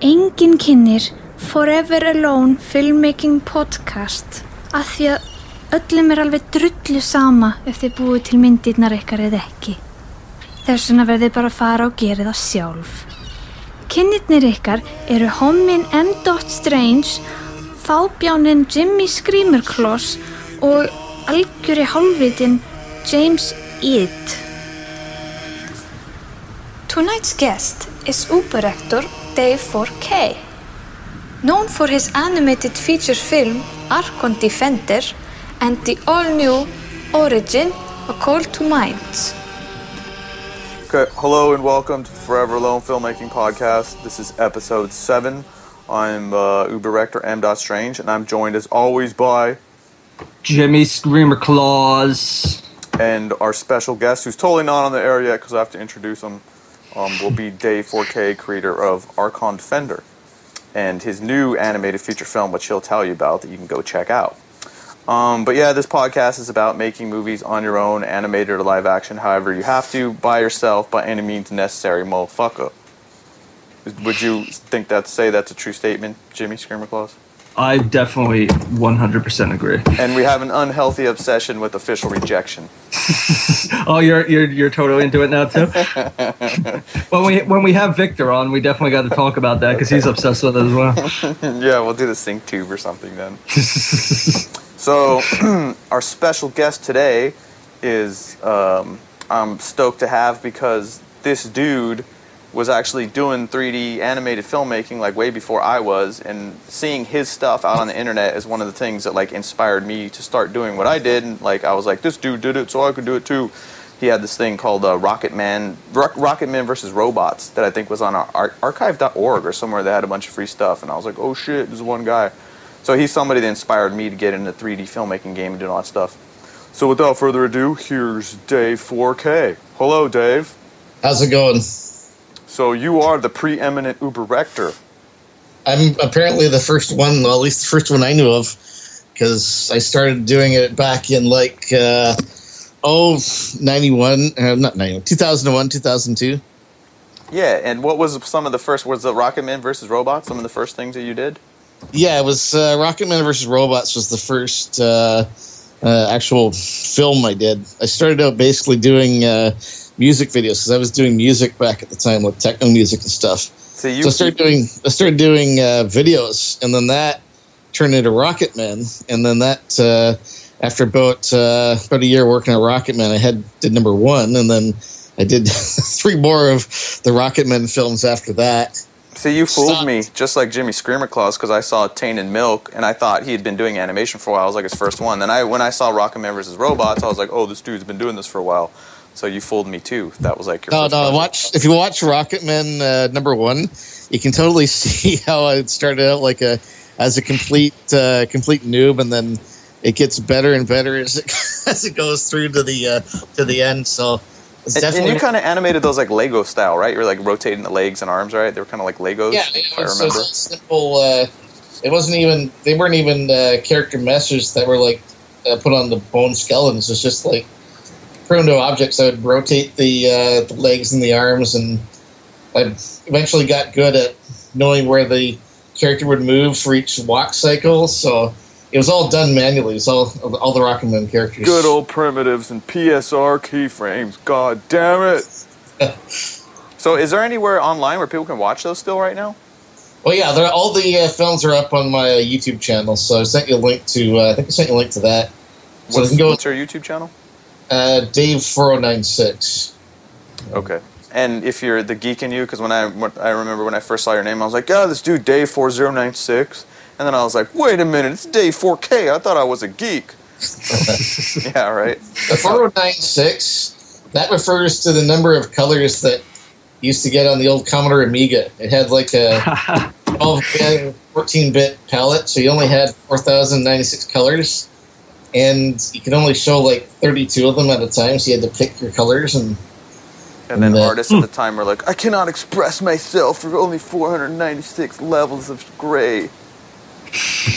Enginn kynnir Forever Alone Filmmaking podcast að því að öllum alveg drullu sama ef þið búið til myndirnar ykkar eða ekki. Þess vegna verðið bara að fara og gera það sjálf. Kynnirnir ykkar eru hommin M.Strange, fábjáninn Jimmy Screamerclaws og algjöri hálfvitinn James Ead. Tonight's guest is Uber-actor Dave4096. Known for his animated feature film Archon Defender and the all-new Origin, A Call to Minds. Okay, hello and welcome to the Forever Alone Filmmaking Podcast. This is episode 7. I'm Uber-actor M.Strange, and I'm joined as always by Jimmy Screamerclaws. And our special guest, who's totally not on the air yet because I have to introduce him, will be Dave4096, creator of Archon Defender, and his new animated feature film, which he'll tell you about, that you can go check out. But yeah, this podcast is about making movies on your own, animated or live action, however you have to, by yourself, by any means necessary, motherfucker. Would you say that's a true statement, Jimmy Screamerclaws? I definitely 100% agree. And we have an unhealthy obsession with official rejection. Oh, you're totally into it now too. when we have Victor on, we definitely got to talk about that because he's obsessed with it as well. Yeah, we'll do the sync tube or something then. So our special guest today is I'm stoked to have, because this dude was actually doing 3D animated filmmaking like way before I was, and seeing his stuff out on the internet is one of the things that like inspired me to start doing what I did. And like I was like, this dude did it, so I could do it too. He had this thing called Rocket Man versus Robots that I think was on archive.org or somewhere that had a bunch of free stuff, and I was like, oh shit, this is one guy. So he's somebody that inspired me to get into 3D filmmaking game and do all that stuff. So without further ado, here's Dave4096. Hello, Dave. How's it going? So you are the preeminent Uber-rector. I'm apparently the first one, well, at least the first one I knew of, because I started doing it back in like, 2001, 2002. Yeah, and what was some of the first, was the Rocket Man versus Robots some of the first things that you did? Yeah, it was Rocket Man versus Robots was the first actual film I did. I started out basically doing music videos because I was doing music back at the time, like techno music and stuff. So I started doing videos, and then that turned into Rocket Man, and then that after about a year working on Rocket Man, did number 1, and then I did 3 more of the Rocket Man films after that. See, you fooled me, just like Jimmy Screamerclaws, because I saw Tainted Milk, and I thought he had been doing animation for a while. It was like his first one. Then when I saw Rocket Man vs. Robots, I was like, oh, this dude's been doing this for a while. So you fooled me too. That was like your first project. If you watch Rocket Man number 1, you can totally see how it started out like as a complete noob, and then it gets better and better as it goes through to the end. So. And you kind of animated those like Lego style, right? You're like rotating the legs and arms, right? They were kind of like Legos, if I remember. So simple. They weren't even character meshes that were like put on the bone skeletons. It's just like printed objects. I would rotate the legs and the arms, and I eventually got good at knowing where the character would move for each walk cycle. So it was all done manually. It's all the Rocket Man characters. Good old primitives and PSR keyframes. God damn it. So is there anywhere online where people can watch those still right now? Well, yeah, all the films are up on my YouTube channel. So I sent you a link to, I think I sent you a link to that. So what's your YouTube channel? Dave4096. Okay. And if you're the geek in you, because I remember when I first saw your name, I was like, yeah, this dude Dave4096. And then I was like, wait a minute, it's Dave4K. I thought I was a geek. Yeah, right. The 4096, that refers to the number of colors that you used to get on the old Commodore Amiga. It had like a 14-bit palette, so you only had 4,096 colors. And you could only show like 32 of them at a time, so you had to pick your colors. And then artists at the time were like, I cannot express myself for only 496 levels of gray.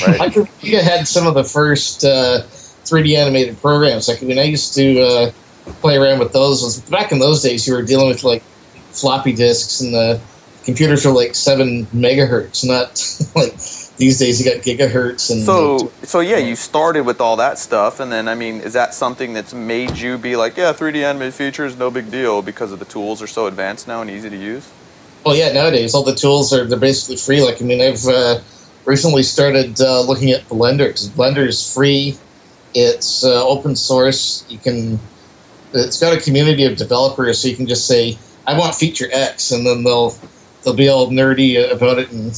Right. Amiga had some of the first 3D animated programs. I used to play around with those. Back in those days, you were dealing with like floppy disks and the computers were like 7 megahertz, not like these days you got gigahertz. And so yeah, you started with all that stuff, and then, I mean, is that something that's made you be like, yeah, 3D animated features, no big deal, because of the tools are so advanced now and easy to use? Well, yeah, nowadays all the tools they're basically free. Like, I mean, I've recently started looking at Blender, because Blender is free. It's open source. It's got a community of developers, so you can just say, I want feature X, and then they'll be all nerdy about it and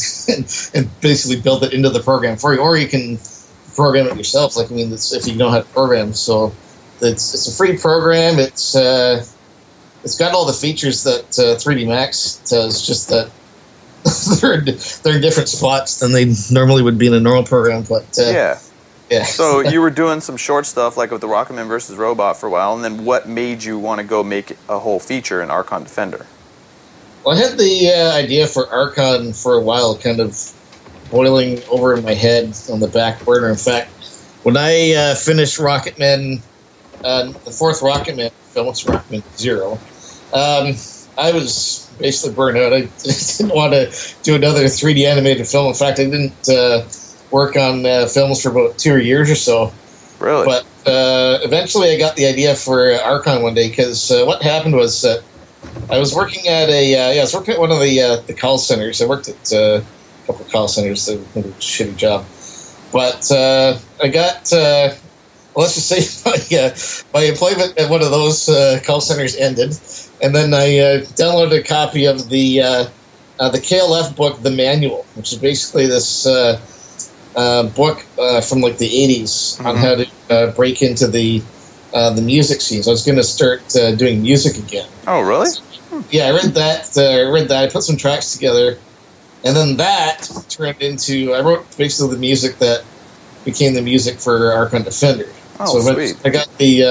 basically build it into the program for you, or you can program it yourself. Like, I mean, if you know how to program. So it's a free program. It's got all the features that 3D Max does, just that they're in different spots than they normally would be in a normal program. But yeah. Yeah. So you were doing some short stuff like with the Rocketman versus Robot for a while, and then what made you want to go make a whole feature in Archon Defender? Well, I had the idea for Archon for a while, kind of boiling over in my head on the back burner. In fact, when I finished Rocketman, the 4th Rocketman film, it's Rocketman 0, I was basically burnt out. I didn't want to do another 3D animated film. In fact, I didn't work on films for about 2 years or so. Really? But eventually I got the idea for Archon one day, because what happened was that I was working at one of the call centers. I worked at a couple of call centers. They did a shitty job. But I got, let's just say my employment at one of those call centers ended. And then I downloaded a copy of the KLF book, The Manual, which is basically this book from like the 80s on how to break into the music scene. So I was going to start doing music again. Oh, really? Yeah, I read that. I put some tracks together, and then that turned into, I wrote basically the music that became the music for Archon Defender. Oh, so sweet. I got the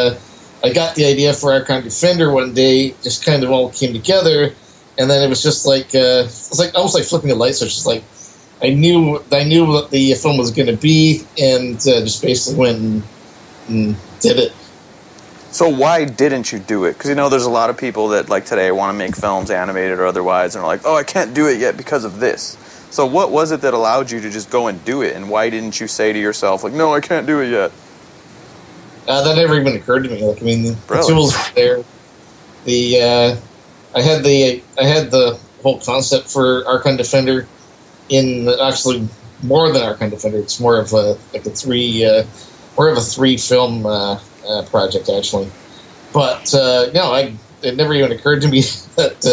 idea for Archon Defender one day. Just kind of all came together, and then it was just like it's like almost like flipping a light switch. It's like I knew what the film was going to be, and just basically went and did it. So why didn't you do it? Because, you know, there's a lot of people that, like today, want to make films, animated or otherwise, and are like, oh, I can't do it yet because of this. So what was it that allowed you to just go and do it, and why didn't you say to yourself, like, no, I can't do it yet? That never even occurred to me. Like, I mean, the Really? tools were there. I had the whole concept for Archon Defender in actually more than Archon Defender. It's more of a 3 film project actually. But no, it never even occurred to me that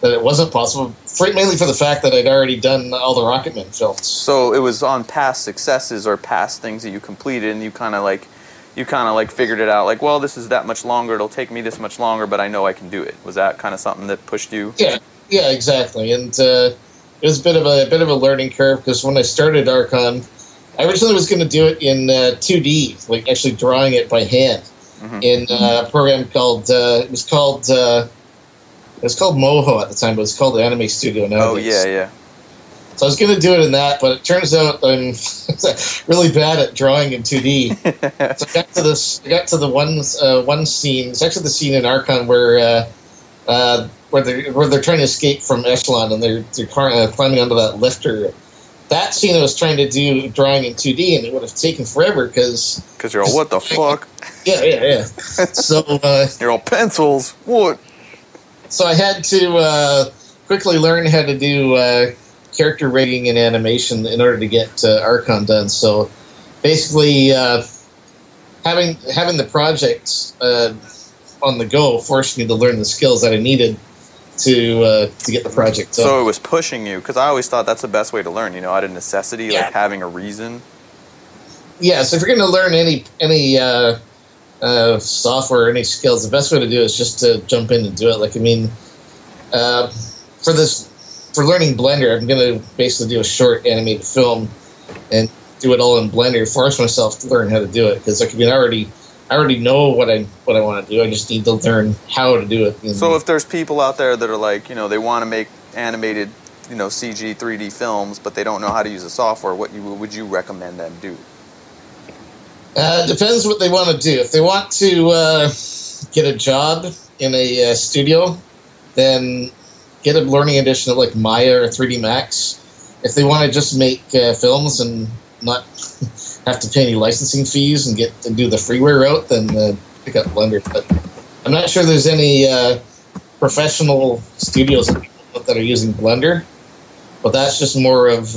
it wasn't possible. Mainly for the fact that I'd already done all the Rocketman films. So it was on past successes or past things that you completed, and you kind of like figured it out. Like, well, this is that much longer. It'll take me this much longer, but I know I can do it. Was that kind of something that pushed you? Yeah, exactly. And it was a bit of a learning curve, because when I started Archon, I originally was going to do it in 2D, like actually drawing it by hand in a program called it was called Moho at the time, but it's called the Anime Studio nowadays. Oh yeah. So I was going to do it in that, but it turns out I'm really bad at drawing in 2D. So I got to the one scene. It's actually the scene in Archon where they're trying to escape from Echelon, and they're climbing onto that lifter. That scene I was trying to do drawing in 2D, and it would have taken forever because you're all, what the fuck? Yeah. So you're all pencils. What? So I had to quickly learn how to do character rigging and animation in order to get Archon done. So basically, having the project on the go forced me to learn the skills that I needed to get the project done. So it was pushing you, because I always thought that's the best way to learn, you know, out of necessity, like having a reason. Yeah, so if you're going to learn any software or any skills, the best way to do it is just to jump in and do it. Like, I mean, for learning Blender, I'm going to basically do a short animated film and do it all in Blender, force myself to learn how to do it, because like, I mean, I already know what I want to do. I just need to learn how to do it. So if there's people out there that are like, you know, they want to make animated, you know, CG 3D films, but they don't know how to use the software, would you recommend them do? Depends what they want to do. If they want to get a job in a studio, then get a learning edition of like Maya or 3D Max. If they want to just make films and not have to pay any licensing fees and get to do the freeware route, then pick up Blender. But I'm not sure there's any professional studios that are using Blender, but that's just more of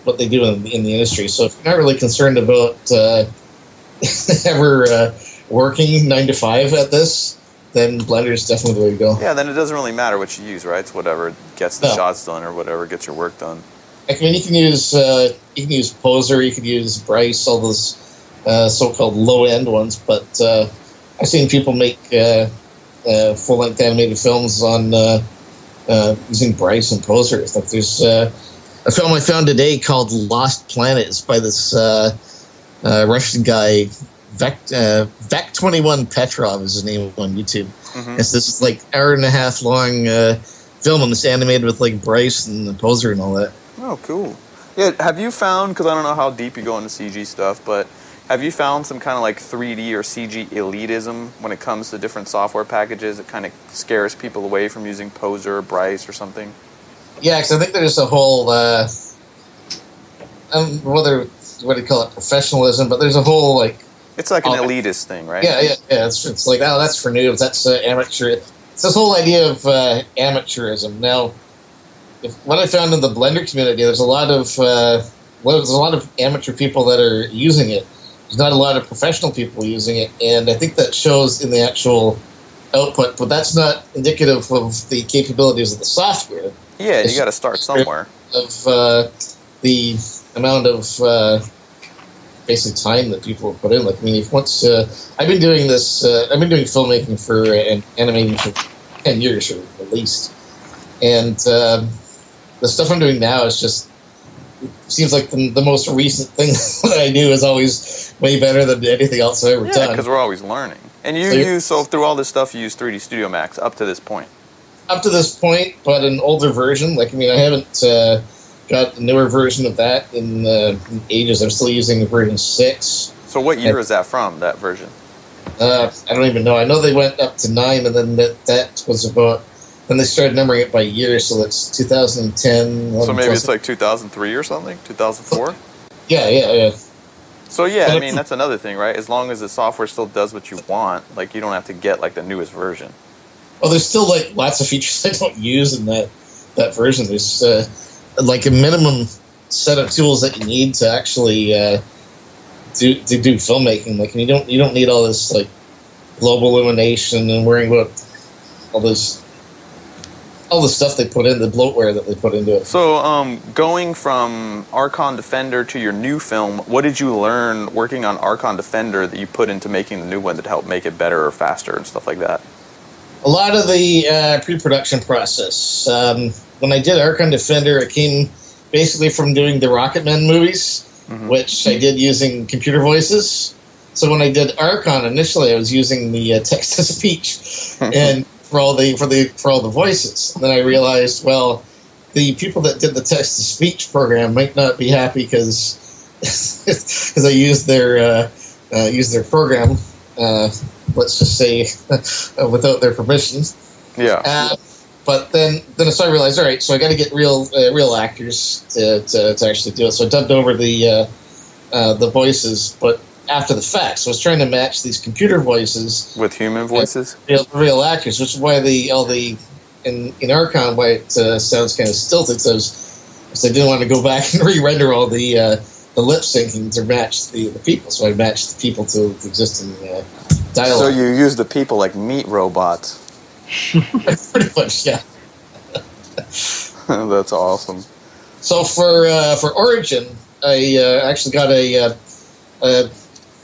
what they do in the industry. So if you're not really concerned about ever working 9 to 5 at this, then Blender is definitely the way to go. Yeah, then it doesn't really matter what you use, right? It's whatever gets the shots done or whatever gets your work done. I mean, you can use Poser, you can use Bryce, all those so-called low-end ones, but I've seen people make full-length animated films on using Bryce and Poser. Like there's a film I found today called Lost Planet. It's by this Russian guy, Vec21 Petrov is his name on YouTube. Mm-hmm. It's this like hour-and-a-half long film, and it's animated with like Bryce and Poser and all that. Oh, cool. Yeah, have you found, because I don't know how deep you go into CG stuff, but have you found some kind of like 3D or CG elitism when it comes to different software packages? It kind of scares people away from using Poser or Bryce or something? Yeah, because I think there's a whole, what do you call it, professionalism, but there's a whole like... It's like an elitist thing, right? Yeah. It's like, oh, that's for noobs, that's amateur. It's this whole idea of amateurism. Now, what I found in the Blender community, there's a lot of amateur people that are using it. There's not a lot of professional people using it, and I think that shows in the actual output. But that's not indicative of the capabilities of the software. Yeah, you got to start somewhere. Of the amount of basic time that people have put in. Like, I mean, I've been doing this. I've been doing filmmaking for animating for 10 years or at least, and the stuff I'm doing now is just seems like the most recent thing that I do is always way better than anything else I've ever done. Yeah, because we're always learning. And so through all this stuff, you use 3D Studio Max up to this point. Up to this point, but an older version. Like, I mean, I haven't got a newer version of that in ages. I'm still using version 6. So what year is that from, that version? I don't even know. I know they went up to 9, and then that was about... Then they started numbering it by year, so that's 2010. So maybe it's like 2003 or something? 2004? Yeah. So yeah, I mean, that's another thing, right? As long as the software still does what you want, like, you don't have to get, like, the newest version. Well, there's still, like, lots of features I don't use in that version. There's, like, a minimum set of tools that you need to actually do filmmaking. Like, you don't need all this, like, global illumination and worrying about all the stuff they put in, the bloatware that they put into it. So, going from Archon Defender to your new film, what did you learn working on Archon Defender that you put into making the new one that helped make it better or faster and stuff like that? A lot of the pre-production process. When I did Archon Defender, it came basically from doing the Rocketman movies, mm-hmm. which I did using computer voices. So when I did Archon, initially I was using the text-to-speech, and for all the voices. And then I realized, well, the people that did the text-to-speech program might not be happy because I used their program. Let's just say without their permission. Yeah. But then so I realized, all right, so I got to get real actors to actually do it. So I dubbed over the voices, but after the fact. So I was trying to match these computer voices with human voices, real actors, which is why in Archon why it sounds kind of stilted. So I didn't want to go back and re-render all the lip syncing to match the people. So I matched the people to the existing dialogue. So you use the people like meat robots. Pretty much, yeah. That's awesome. So for Origin, I actually got a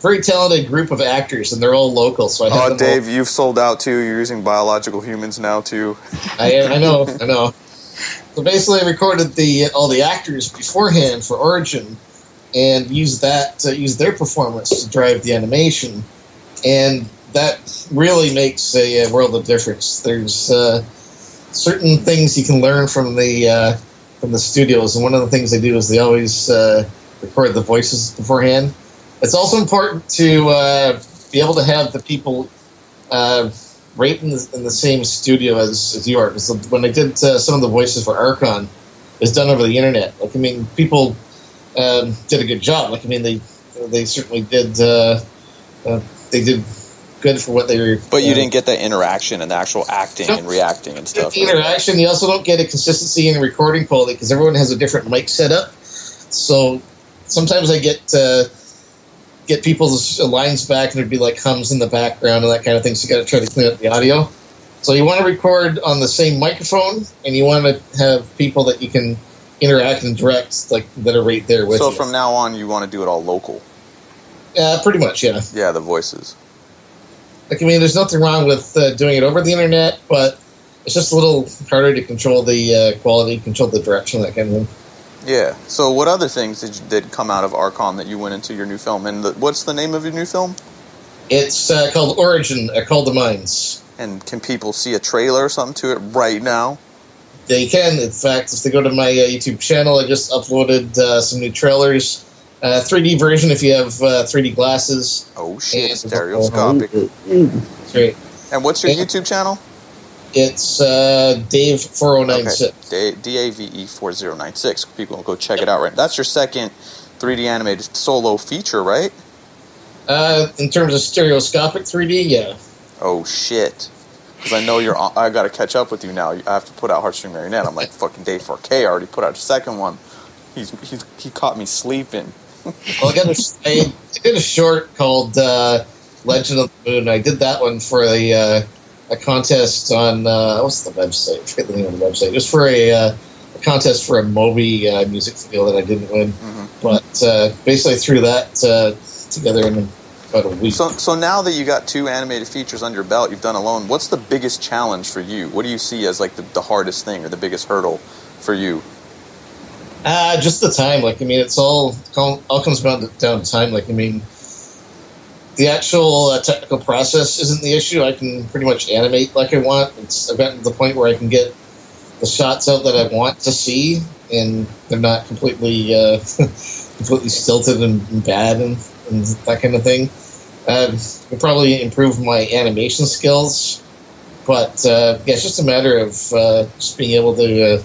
very talented group of actors, and they're all local. So I have Dave, you've sold out too. You're using biological humans now too. I know. So basically, I recorded all the actors beforehand for Origin, and used their performance to drive the animation, and that really makes a world of difference. There's certain things you can learn from the studios, and one of the things they do is they always record the voices beforehand. It's also important to be able to have the people right in the same studio as you are. So when I did some of the voices for Archon, it's done over the internet. Like, I mean, people did a good job. Like, I mean, they certainly did. They did good for what they were. But you didn't get that interaction and the actual acting and reacting and stuff. The interaction. You also don't get a consistency in the recording quality because everyone has a different mic setup. So sometimes I get people's lines back and there'd be like hums in the background and that kind of thing. So you got to try to clean up the audio. So you want to record on the same microphone, and you want to have people that you can interact and direct, like that are right there with you. So from now on, you want to do it all local? Pretty much, yeah. Yeah, the voices. Like, I mean, there's nothing wrong with doing it over the internet, but it's just a little harder to control the quality, control the direction, that kind of thing. Yeah. So what other things did come out of Archon that you went into your new film? And what's the name of your new film? It's called Origin, Call the Mines. And can people see a trailer or something to it right now? They can. In fact, if they go to my YouTube channel, I just uploaded some new trailers. 3D version if you have 3D glasses. Oh shit, stereoscopic. Great. And what's your YouTube channel? It's Dave4096. Okay. Dave4096. People will go check it out right now. That's your second 3D animated solo feature, right? In terms of stereoscopic 3D, yeah. Oh shit. Because I know I got to catch up with you now. I have to put out Heartstring Marionette. I'm like, fucking Dave 4K already put out a second one. He caught me sleeping. Well, I did a short called Legend of the Moon. I did that one for a contest on what's the website? I forget the name of the website. It was for a contest for a Moby music video that I didn't win, but basically threw that together in about a week. So now that you got 2 animated features under your belt, you've done alone. What's the biggest challenge for you? What do you see as like the hardest thing or the biggest hurdle for you? Just the time. Like, I mean, it's all comes down to time. Like, I mean, the actual technical process isn't the issue. I can pretty much animate like I want. I've gotten to the point where I can get the shots out that I want to see, and they're not completely stilted and bad and that kind of thing. I could probably improve my animation skills, but yeah, it's just a matter of just being able to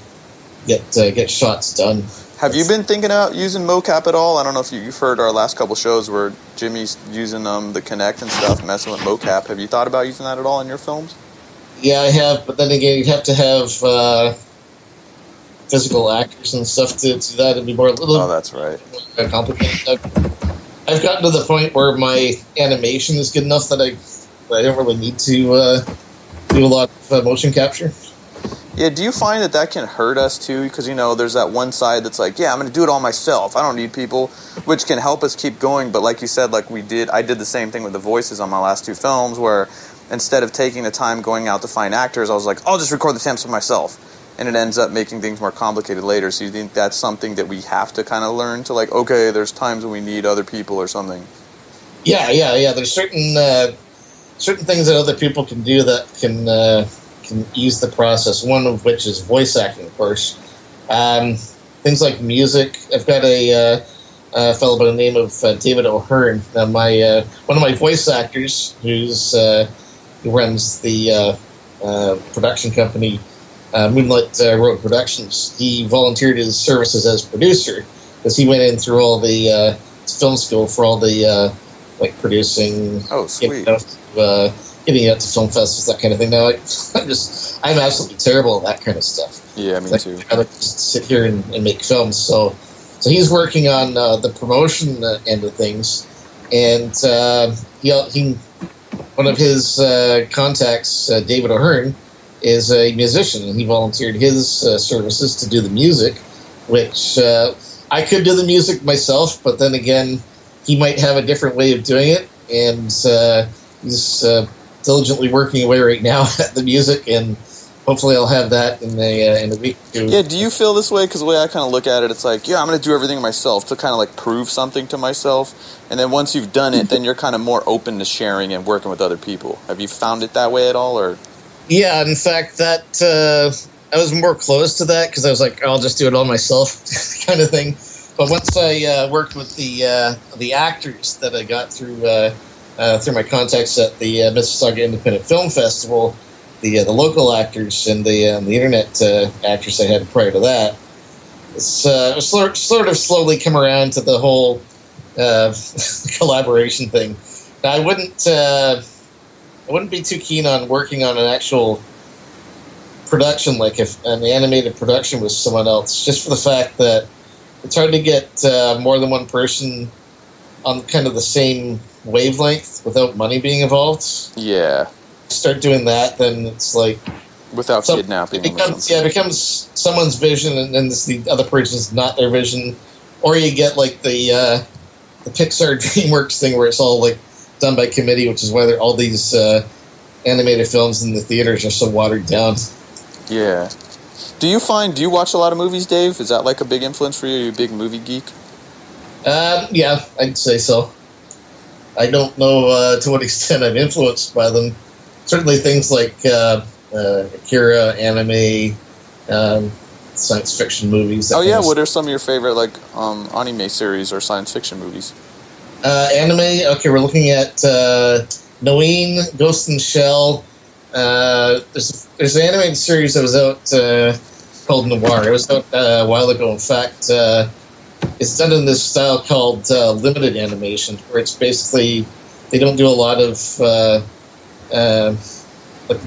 get shots done. Have you been thinking about using mocap at all? I don't know if you've heard our last couple shows where Jimmy's using the Kinect and stuff, messing with mocap. Have you thought about using that at all in your films? Yeah, I have, but then again, you have to have physical actors and stuff to do that. It'd be more a little. Oh, that's right. Complicated. I've gotten to the point where my animation is good enough that I don't really need to do a lot of motion capture. Yeah, do you find that can hurt us too? Because, there's that one side that's like, yeah, I'm going to do it all myself. I don't need people, which can help us keep going. But like you said, I did the same thing with the voices on my last 2 films where instead of taking the time going out to find actors, I was like, I'll just record the temps for myself. And it ends up making things more complicated later. So you think that's something that we have to kind of learn to okay, there's times when we need other people or something? Yeah. There's certain things that other people can do that can ease the process, one of which is voice acting, of course. Things like music. I've got a fellow by the name of David O'Hearn. One of my voice actors, who runs the production company Moonlight Road Productions, he volunteered his services as producer because he went in through all the film school for all the producing. Oh, sweet. Getting out to film festivals, that kind of thing. Now, I'm absolutely terrible at that kind of stuff. Yeah, me too. I like to sit here and make films. So he's working on the promotion end of things, and he one of his contacts, David O'Hearn, is a musician, and he volunteered his services to do the music, which I could do the music myself, but then again, he might have a different way of doing it, and he's diligently working away right now at the music, and hopefully I'll have that in a week or 2. Yeah, do you feel this way? Because the way I kind of look at it, it's like, yeah, I'm going to do everything myself to kind of prove something to myself, and then once you've done it, then you're kind of more open to sharing and working with other people. Have you found it that way at all, or? Yeah, in fact, that I was more close to that because I was like, I'll just do it all myself kind of thing. But once I worked with the actors that I got through through my contacts at the Mississauga Independent Film Festival, the local actors and the internet actors I had prior to that. It's sort of slowly come around to the whole collaboration thing. Now, I wouldn't be too keen on working on an actual production, like if an animated production with someone else, just for the fact that it's hard to get more than one person on kind of the same wavelength without money being involved. Yeah. Start doing that, then it's like without kidnapping. It becomes someone's vision, and then the other person's not their vision. Or you get like the Pixar DreamWorks thing where it's all like done by committee, which is why all these animated films in the theaters are so watered down. Yeah. Do you watch a lot of movies, Dave? Is that like a big influence for you? Are you a big movie geek? Yeah, I'd say so. I don't know to what extent I'm influenced by them. Certainly things like Akira, anime, science fiction movies. Oh yeah, what are some of your favorite like anime series or science fiction movies? Anime. Okay, we're looking at Noin, Ghost in the Shell. There's an animated series that was out called Noir. It was out a while ago. In fact, it's done in this style called limited animation, where it's basically they don't do a lot of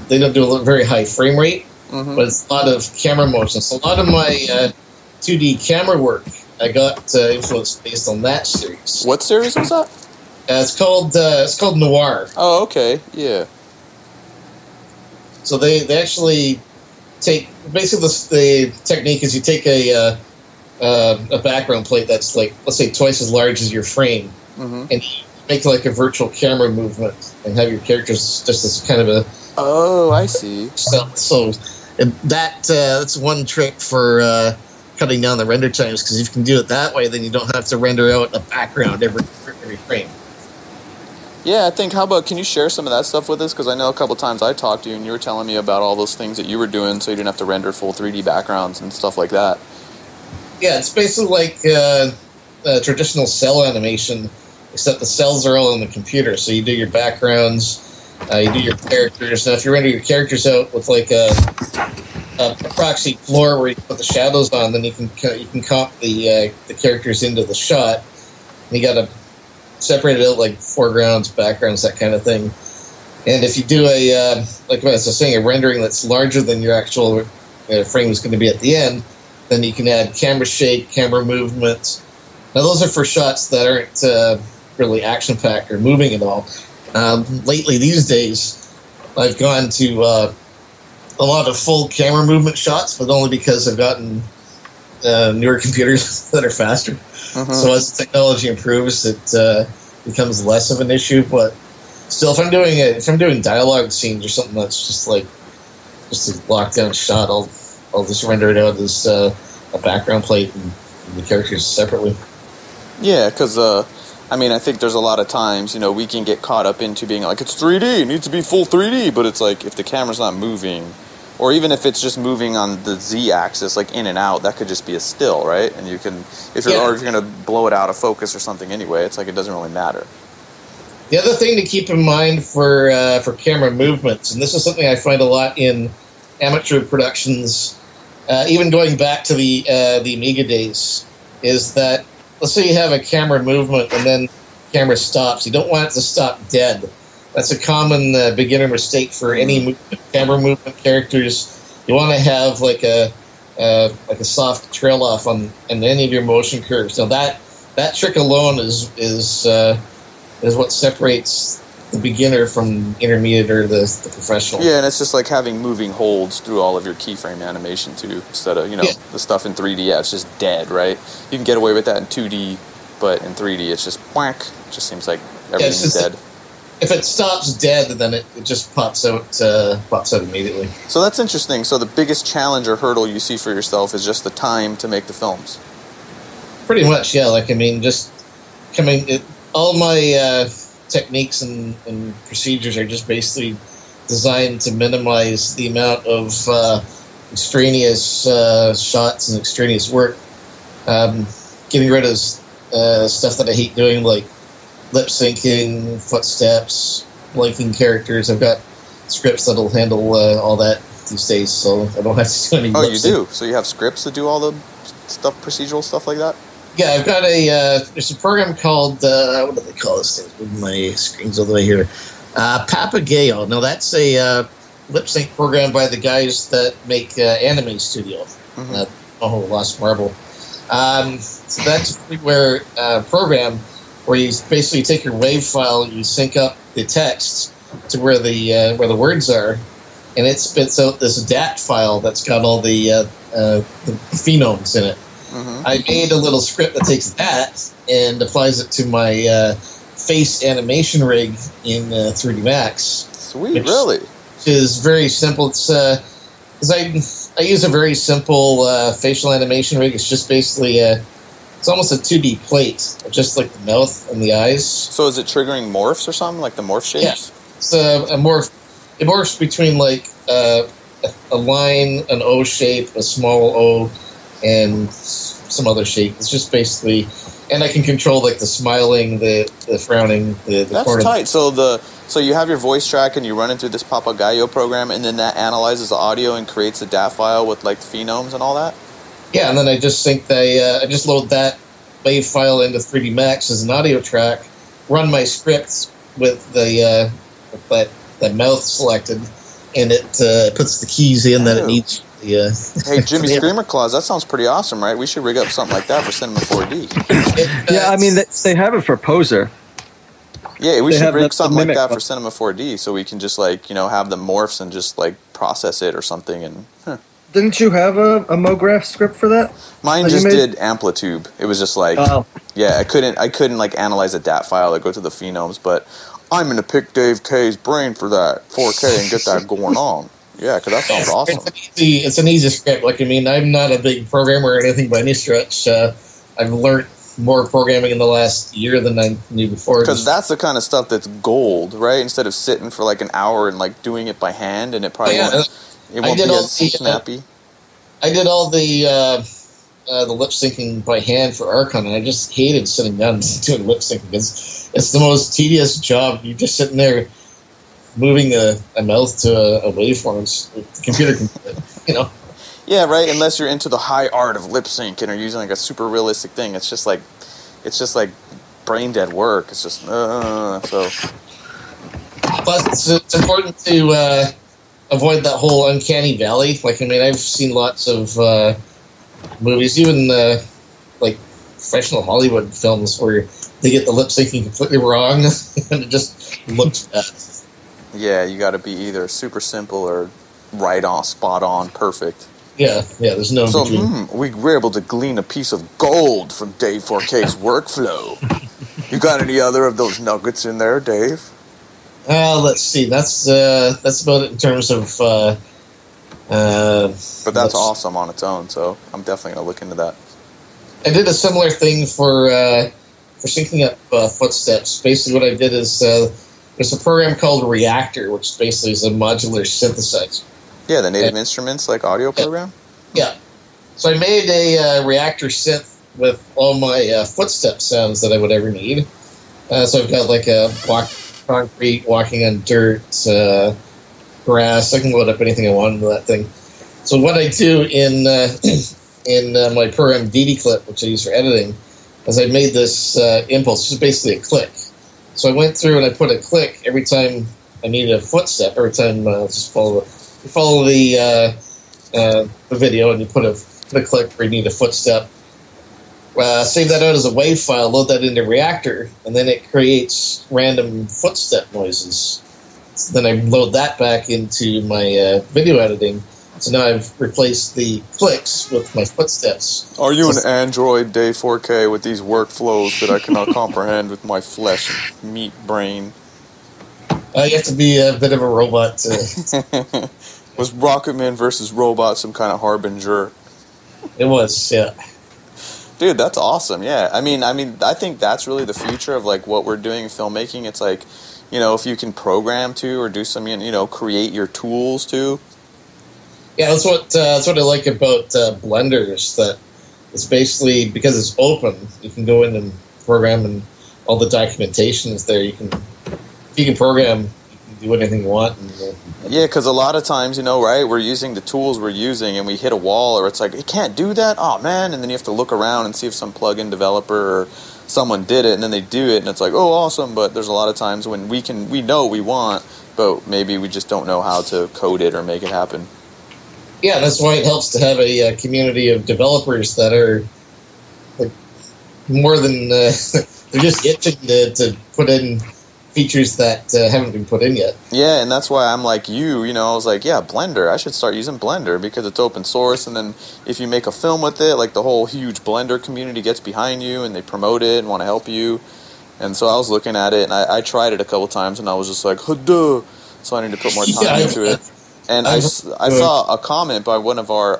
they don't do a very high frame rate, but it's a lot of camera motion. So a lot of my 2D camera work I got influenced based on that series. What series was that? It's called Noir. Oh, okay, yeah. So they actually take basically the technique is you take a background plate that's like, let's say, twice as large as your frame, and you make like a virtual camera movement and have your characters just as kind of a. Oh, I see. So that's one trick for cutting down the render times, because if you can do it that way, then you don't have to render out a background every frame. Yeah, I think, how about, can you share some of that stuff with us? Because I know a couple times I talked to you and you were telling me about all those things that you were doing so you didn't have to render full 3D backgrounds and stuff like that. Yeah, it's basically like traditional cell animation, except the cells are all in the computer. So you do your backgrounds, you do your characters. Now, if you render your characters out with like a proxy floor where you put the shadows on, then you can comp the characters into the shot. And you got to separate it out like foregrounds, backgrounds, that kind of thing. And if you do like I was saying, a rendering that's larger than your actual frame is going to be at the end, then you can add camera shake, camera movement. Now those are for shots that aren't really action-packed or moving at all. Lately, these days, I've gone to a lot of full camera movement shots, but only because I've gotten newer computers that are faster. So as technology improves, it becomes less of an issue. But still, if I'm doing dialogue scenes or something that's just a lockdown shot, I'll just render it out as a background plate and the characters separately. Yeah, because I mean, I think there's a lot of times, we can get caught up into being like, it's 3D, it needs to be full 3D, but it's like, if the camera's not moving, or even if it's just moving on the Z-axis, like in and out, that could just be a still, right? And you can, if you're going to blow it out of focus or something anyway, it's like it doesn't really matter. The other thing to keep in mind for camera movements, and this is something I find a lot in amateur productions, even going back to the Amiga days, is that let's say you have a camera movement and then camera stops. You don't want it to stop dead. That's a common beginner mistake for any camera movement characters. You want to have like a soft trail off on any of your motion curves. Now that trick alone is what separates the beginner from intermediate or the professional. Yeah, and it's just like having moving holds through all of your keyframe animation too, instead of the stuff in 3D. Yeah, it's just dead, right? You can get away with that in 2D, but in 3D it's just whack. It just seems like everything's dead. If it stops dead, then it just pops out immediately. So that's interesting. So the biggest challenge or hurdle you see for yourself is just the time to make the films. Pretty much, yeah. Like, I mean, just all my techniques and procedures are just basically designed to minimize the amount of extraneous shots and extraneous work. Getting rid of stuff that I hate doing, like lip syncing, footsteps, blinking characters. I've got scripts that'll handle all that these days, so I don't have to do any. Oh, you do? So you have scripts that do all the stuff, procedural stuff like that? Yeah, I've got there's a program called, what do they call this thing? My screen's all the way here. Papagayo. Now, that's a lip sync program by the guys that make Anime Studio. Lost Marble. So that's where program where you basically take your WAV file, you sync up the text to where the words are, and it spits out this DAT file that's got all the phonemes in it. I made a little script that takes that and applies it to my face animation rig in 3D Max. Sweet, really? Which is very simple. It's because I use a very simple facial animation rig. It's just basically it's almost a 2D plate, just like the mouth and the eyes. So is it triggering morphs or something, like the morph shapes? Yeah, it's a morph. It morphs between like a line, an O shape, a small O, and some other shape. It's just basically, and I can control like the smiling, the frowning, the That's corner. tight. So you have your voice track and you run it through this Papagayo program, and then that analyzes the audio and creates a DAT file with like the phonemes and all that. Yeah, and then I just I just load that WAV file into 3D Max as an audio track, run my script with the that mouth selected, and it puts the keys in that it needs. Hey, Jimmy Screamer Claus, that sounds pretty awesome, right? We should rig up something like that for Cinema 4D. Yeah, I mean, they have it for Poser. Yeah, we should rig something like that one for Cinema 4D, so we can just have the morphs and just process it or something. And Didn't you have a MoGraph script for that? mine just did Amplitude. It was just I couldn't analyze a DAT file or go to the phonemes, but I'm gonna pick Dave K's brain for that 4K and get that going on. Yeah, because that sounds awesome. It's an easy script. I'm not a big programmer or anything by any stretch. I've learned more programming in the last year than I knew before. Because that's the kind of stuff that's gold, right? Instead of sitting for an hour and doing it by hand, and it probably won't be as snappy. I did all the lip syncing by hand for Archon, and I just hated sitting down and doing lip syncing because it's the most tedious job. You're just sitting there moving a mouth to a waveform. The computer can do it, Yeah, right. Unless you're into the high art of lip sync and are using a super realistic thing, it's just like brain dead work. It's just so. Plus, it's important to avoid that whole uncanny valley. I've seen lots of movies, even professional Hollywood films, where they get the lip syncing completely wrong and it just looks bad. Yeah, you got to be either super simple or right on, spot on, perfect. Yeah, there's no between. We were able to glean a piece of gold from Dave 4K's workflow. You got any other of those nuggets in there, Dave? Let's see. That's about it in terms of. But that's awesome on its own, so I'm definitely going to look into that. I did a similar thing for syncing up footsteps. Basically, what I did is there's a program called Reactor, which basically is a modular synthesizer. Yeah, the Native Instruments audio program? Yeah. So I made a Reactor synth with all my footstep sounds that I would ever need. So I've got a concrete, walking on dirt, grass. I can load up anything I want into that thing. So what I do in my program DD Clip, which I use for editing, is I made this impulse, which is basically a click. So I went through and I put a click every time I needed a footstep. Every time just follow the video and you put a click where you need a footstep. Save that out as a WAV file, load that into Reactor, and then it creates random footstep noises. So then I load that back into my video editing. So now I've replaced the clicks with my footsteps. Are you an android, Dave 4K, with these workflows that I cannot comprehend with my flesh and meat brain? You have to be a bit of a robot. Was Rocketman versus Robot some kind of harbinger? It was, yeah. Dude, that's awesome. Yeah, I mean, I think that's really the future of what we're doing in filmmaking. It's if you can program to or do some, create your tools to. Yeah, that's what I like about Blender is that it's basically, because it's open, you can go in and program and all the documentation is there. If you can program, you can do anything you want. Yeah, because a lot of times, right, we're using the tools we're using and we hit a wall, or it's like, it can't do that? Oh, man. And then you have to look around and see if some plugin developer or someone did it, and then they do it, and it's like, oh, awesome. But there's a lot of times when we know we want, but maybe we just don't know how to code it or make it happen. Yeah, that's why it helps to have a community of developers that are like more than they're just itching to put in features that haven't been put in yet. Yeah, and that's why I'm like you. I was like, yeah, Blender. I should start using Blender because it's open source, and then if you make a film with it, like the whole huge Blender community gets behind you and they promote it and want to help you. And so I was looking at it, and I tried it a couple times, and I was just like, duh. So I need to put more time into it. And I saw a comment by one of our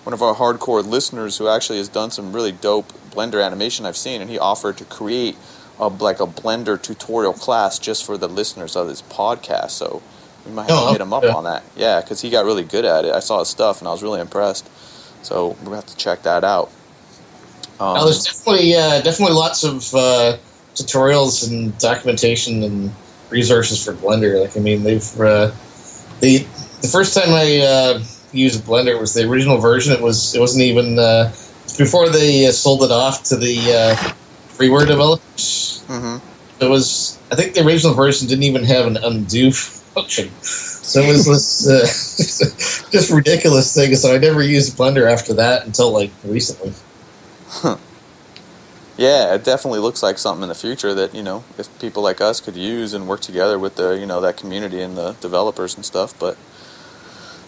hardcore listeners who actually has done some really dope Blender animation I've seen, and he offered to create a Blender tutorial class just for the listeners of this podcast. So we might have to hit him up on that. Yeah, because he got really good at it. I saw his stuff, and I was really impressed. So we're going to have to check that out. There's definitely lots of tutorials and documentation and resources for Blender. Like, I mean, they've the first time I used Blender was the original version. It wasn't even before they sold it off to the freeware developers. Mm-hmm. I think the original version didn't even have an undo function. So it was this just ridiculous thing. So I never used Blender after that until like recently. Huh. Yeah, it definitely looks like something in the future that, if people like us could use and work together with the, that community and the developers and stuff. But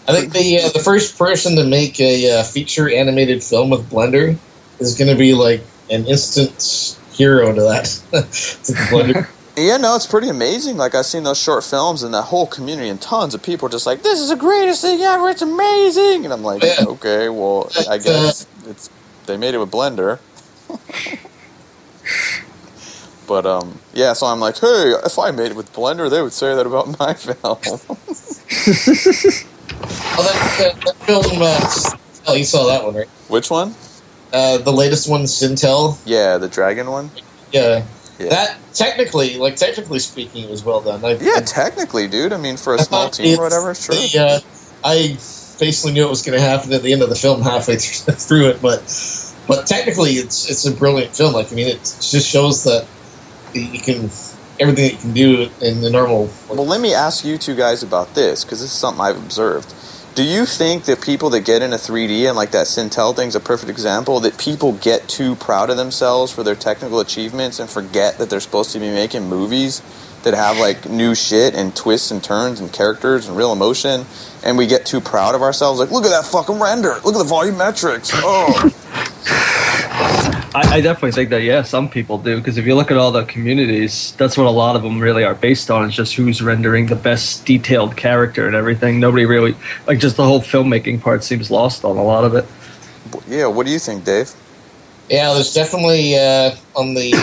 I think the first person to make a feature animated film with Blender is going to be like an instant hero to that. To the Blender. Yeah, no, it's pretty amazing. Like, I've seen those short films, and that whole community and tons of people are just like, this is the greatest thing ever, it's amazing! And I'm like, okay, well, I guess they made it with Blender. But, yeah, so I'm like, hey, if I made it with Blender, they would say that about my film. That film, you saw that one, right? Which one? The latest one, Sintel. Yeah, the dragon one? Yeah. That, technically speaking, was well done. Technically, dude. I mean, for a small team or whatever, sure. I basically knew it was going to happen at the end of the film halfway through it, but technically it's a brilliant film. Like, I mean, it just shows that you can everything that you can do in the normal. Well, let me ask you two guys about this, because this is something I've observed. Do you think that people that get into 3D, and like that Sintel thing's a perfect example, that people get too proud of themselves for their technical achievements and forget that they're supposed to be making movies that have like new shit and twists and turns and characters and real emotion, and we get too proud of ourselves? Like, look at that fucking render! Look at the volumetrics! Oh! I definitely think that, yeah, some people do, because if you look at all the communities, that's what a lot of them really are based on, is just who's rendering the best detailed character and everything. Nobody really, like, just the whole filmmaking part seems lost on a lot of it. Yeah, what do you think, Dave? Yeah, there's definitely on the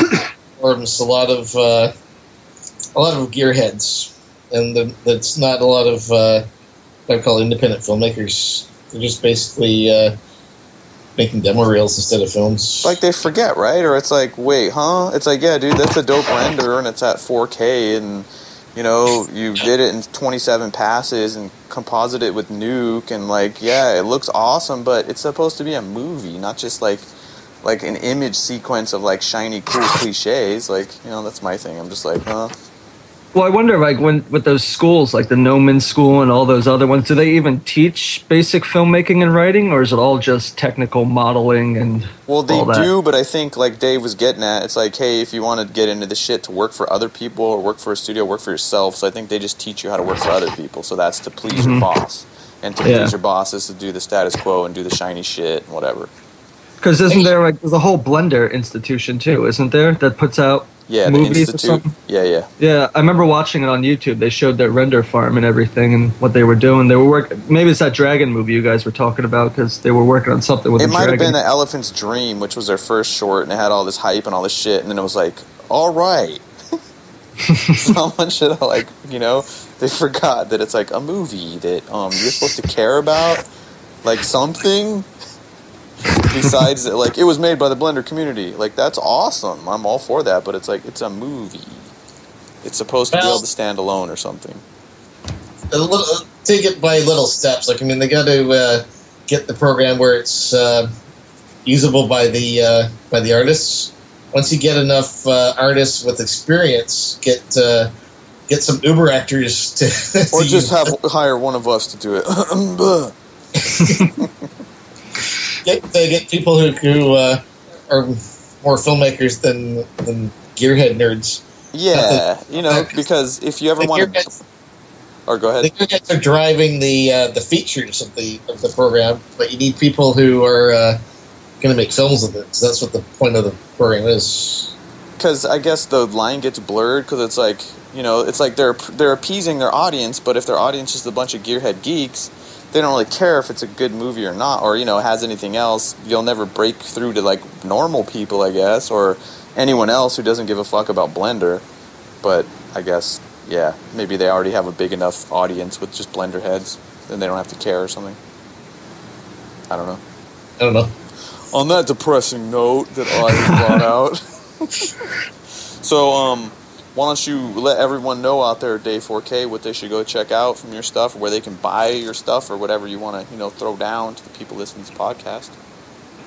forums a lot of gearheads, and that's not a lot of what I call independent filmmakers. They're just basically making demo reels instead of films. Like, they forget, right? Or it's like, wait, huh? It's like, yeah, dude, that's a dope render, and it's at 4K, and, you did it in 27 passes and composite it with Nuke, and, like, yeah, it looks awesome, but it's supposed to be a movie, not just, like an image sequence of, like, shiny, cool cliches. Like, that's my thing. I'm just like, huh? Well, I wonder, like, with those schools, like the Noman School and all those other ones, do they even teach basic filmmaking and writing, or is it all just technical modeling and Well, they all that? do, but I think, like Dave was getting at, it's like, hey, if you want to get into this shit to work for other people or work for a studio, work for yourself. So I think they just teach you how to work for other people. So that's to please your boss. And to please your boss is to do the status quo and do the shiny shit and whatever. Because isn't there, like, there's a whole Blender institution, too, isn't there, that puts out movies the or something? Yeah. Yeah, I remember watching it on YouTube. They showed their render farm and everything and what they were doing. They were maybe it's that dragon movie you guys were talking about, because they were working on something with the dragon. It might have been The Elephant's Dream, which was their first short, and it had all this hype and all this shit, and then it was like, all right. Someone should have, like, they forgot that it's like a movie that you're supposed to care about, like something. Besides, like, it was made by the Blender community. Like, that's awesome. I'm all for that, but it's like, it's a movie. It's supposed to be able to stand alone or something. Take it by little steps. Like, I mean, they got to get the program where it's usable by the artists. Once you get enough artists with experience, get some Uber actors to or just hire one of us to do it. get people who are more filmmakers than gearhead nerds. Yeah, because if you ever want to, or go ahead. The gearheads are driving the features of the program, but you need people who are going to make films with it. So that's what the point of the program is. Because I guess the line gets blurred because it's like, it's like they're appeasing their audience, but if their audience is a bunch of gearhead geeks, they don't really care if it's a good movie or not, or has anything else. You'll never break through to like normal people, I guess, or anyone else who doesn't give a fuck about Blender. But I guess, yeah, maybe they already have a big enough audience with just Blender heads, then they don't have to care or something. I don't know. On that depressing note that I brought out. So, why don't you let everyone know out there at Dave4K what they should go check out from your stuff, or where they can buy your stuff, or whatever you want to, throw down to the people listening to this podcast.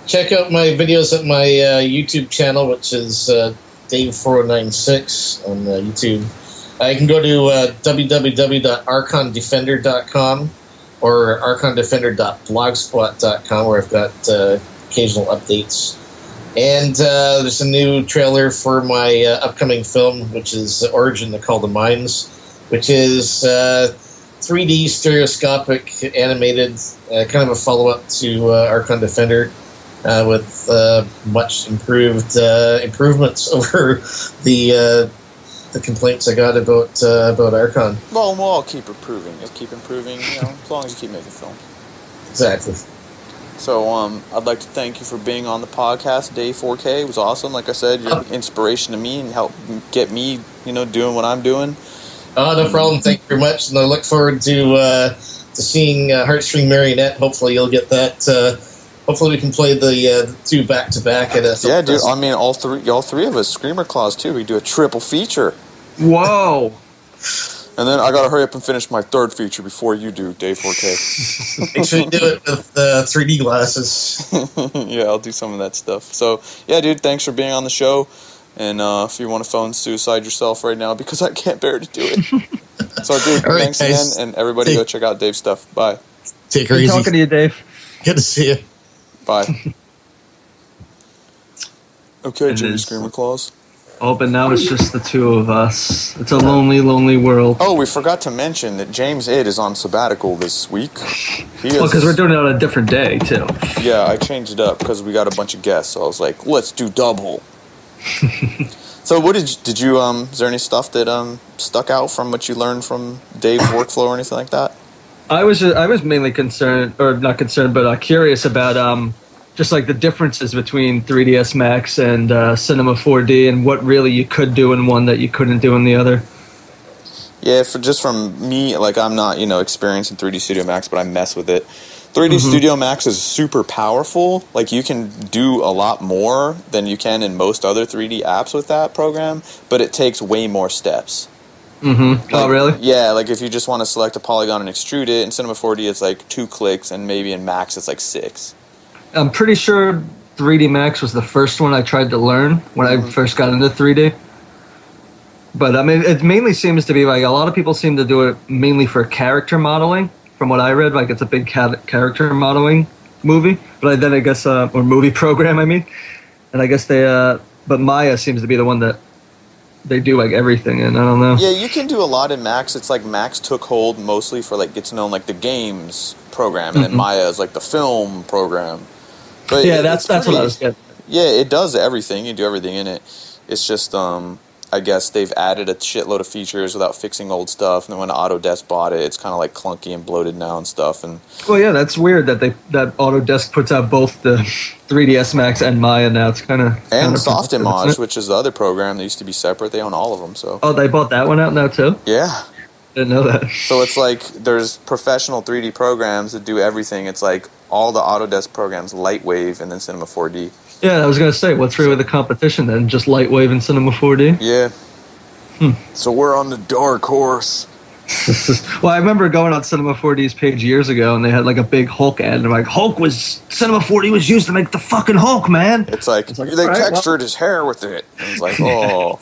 Check out my videos at my YouTube channel, which is Dave4096 on YouTube. You can go to www.archondefender.com or archondefender.blogspot.com, where I've got occasional updates. And there's a new trailer for my upcoming film, which is Origin, the Call to Mines, which is 3D stereoscopic animated, kind of a follow-up to Archon Defender, with much improvements over the complaints I got about Archon. Well, we'll all keep improving. You'll keep improving, as long as you keep making films. Exactly. So, I'd like to thank you for being on the podcast, Dave4K. It was awesome. Like I said, you're an inspiration to me and help get me, doing what I'm doing. No problem. Thank you very much. And I look forward to seeing Heartstring Marionette. Hopefully you'll get that. Hopefully we can play the two back-to-back at a film. Yeah, dude. I mean, all three of us. Screamer Claws, too. We do a triple feature. Whoa. And then I gotta hurry up and finish my third feature before you do, Dave4K. Make sure you do it with 3D glasses. Yeah, I'll do some of that stuff. So, yeah, dude, thanks for being on the show. And if you want to phone suicide yourself right now, because I can't bear to do it. So, dude, thanks again, and everybody go check out Dave's stuff. Bye. Take her easy. Good talking to you, Dave. Good to see you. Bye. Okay, Jimmy Screamer Claws. Oh, but now it's just the two of us. It's a lonely, lonely world. Oh, we forgot to mention that James Id is on sabbatical this week. Because we're doing it on a different day, too. Yeah, I changed it up because we got a bunch of guests, so I was like, let's do double. So what did you is there any stuff that stuck out from what you learned from Dave's workflow or anything like that? I was mainly concerned, or not concerned, but curious about just like the differences between 3ds Max and Cinema 4D, and what really you could do in one that you couldn't do in the other. Yeah, from me, like, I'm not experienced in 3D Studio Max, but I mess with it. 3D Studio Max is super powerful. Like, you can do a lot more than you can in most other 3D apps with that program, but it takes way more steps. Mm-hmm. Like, oh, really? Yeah, like if you just want to select a polygon and extrude it, in Cinema 4D it's like 2 clicks, and maybe in Max it's like 6. I'm pretty sure 3D Max was the first one I tried to learn when I first got into 3D. But, I mean, it mainly seems to be like a lot of people seem to do it mainly for character modeling. From what I read, like it's a big character modeling movie. But then I guess, or movie program, I mean. And I guess but Maya seems to be the one that they do like everything in. I don't know. Yeah, you can do a lot in Max. It's like Max took hold mostly for like gets known like the games program, and then Maya is like the film program. But yeah, that's what I was getting. Yeah, it does everything. You do everything in it. It's just I guess they've added a shitload of features without fixing old stuff. And then when Autodesk bought it, it's kind of like clunky and bloated now and stuff. And well, yeah, that's weird that Autodesk puts out both the 3ds Max and Maya now. It's kind of and Softimage, which is the other program that used to be separate. They own all of them. So they bought that one out now too. Yeah, didn't know that. So it's like there's professional 3D programs that do everything. It's like all the Autodesk programs, Lightwave and then Cinema 4D. Yeah, I was going to say, what's really the competition then? Just Lightwave and Cinema 4D? Yeah. So we're on the dark horse. Well, I remember going on Cinema 4D's page years ago, and they had like a big Hulk ad, and they're like, Cinema 4D was used to make the fucking Hulk, man. It's like they textured his hair with it. And it's like, oh.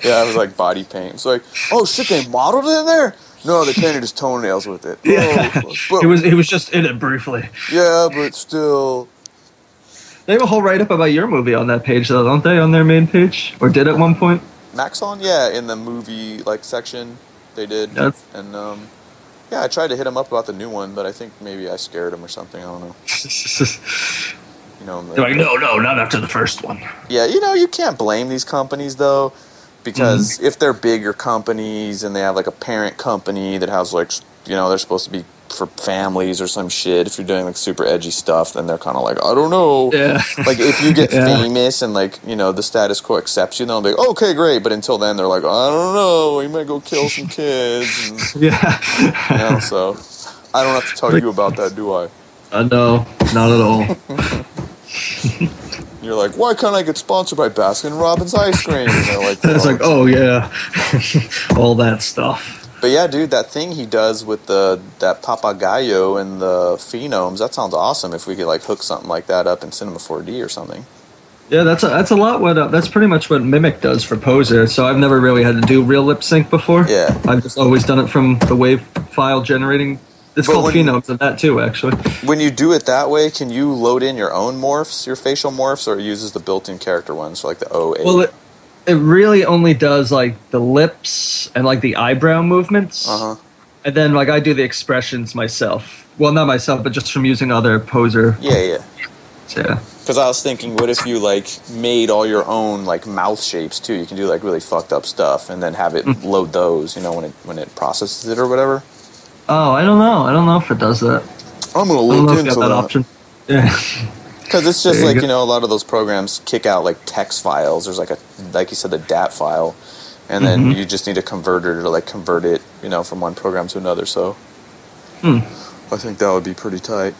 Yeah, it was like body paint. It's like, oh shit, they modeled it in there? No, they painted his toenails with it. Yeah. Oh, but, He was just in it briefly. Yeah, but still. They have a whole write-up about your movie on that page, though, don't they, on their main page? Or did at one point? Maxon? Yeah, in the movie section, they did. Yes. And yeah, I tried to hit him up about the new one, but I think maybe I scared him or something. I don't know. You know, they're like, no, not after the first one. Yeah, you can't blame these companies though, because if they're bigger companies and they have like a parent company that has like, they're supposed to be for families or some shit. If you're doing like super edgy stuff, then they're kind of like, I don't know. Yeah. Like if you get famous and like, the status quo accepts you, they'll be like, okay, great. But until then, they're like, I don't know. You might go kill some kids. And, yeah. So I don't have to tell you about that, do I? No, not at all. You're like, why can't I get sponsored by Baskin Robbins ice cream? And they're like, it's like, oh yeah, all that stuff. But yeah, dude, that thing he does with that Papagayo and the phenomes, that sounds awesome. If we could like hook something like that up in Cinema 4D or something. Yeah, that's a lot. That's pretty much what Mimic does for Poser. So I've never really had to do real lip sync before. Yeah, I've just always done it from the wave file generating. It's called phenomes and that too, actually. When you do it that way, can you load in your own morphs, your facial morphs, or it uses the built-in character ones, so like the O8? Well, it really only does like the lips and like the eyebrow movements. And then like I do the expressions myself. Well, not myself, but just from using other Poser. Yeah. Yeah. Because I was thinking, what if you like made all your own like mouth shapes too? You can do like really fucked up stuff and then have it load those, when it processes it or whatever. Oh, I don't know. I don't know if it does that. I'm gonna look into that option. Yeah. Because it's just like, a lot of those programs kick out like text files. There's like you said, the DAT file. And then you just need a converter to like convert it, from one program to another. So I think that would be pretty tight.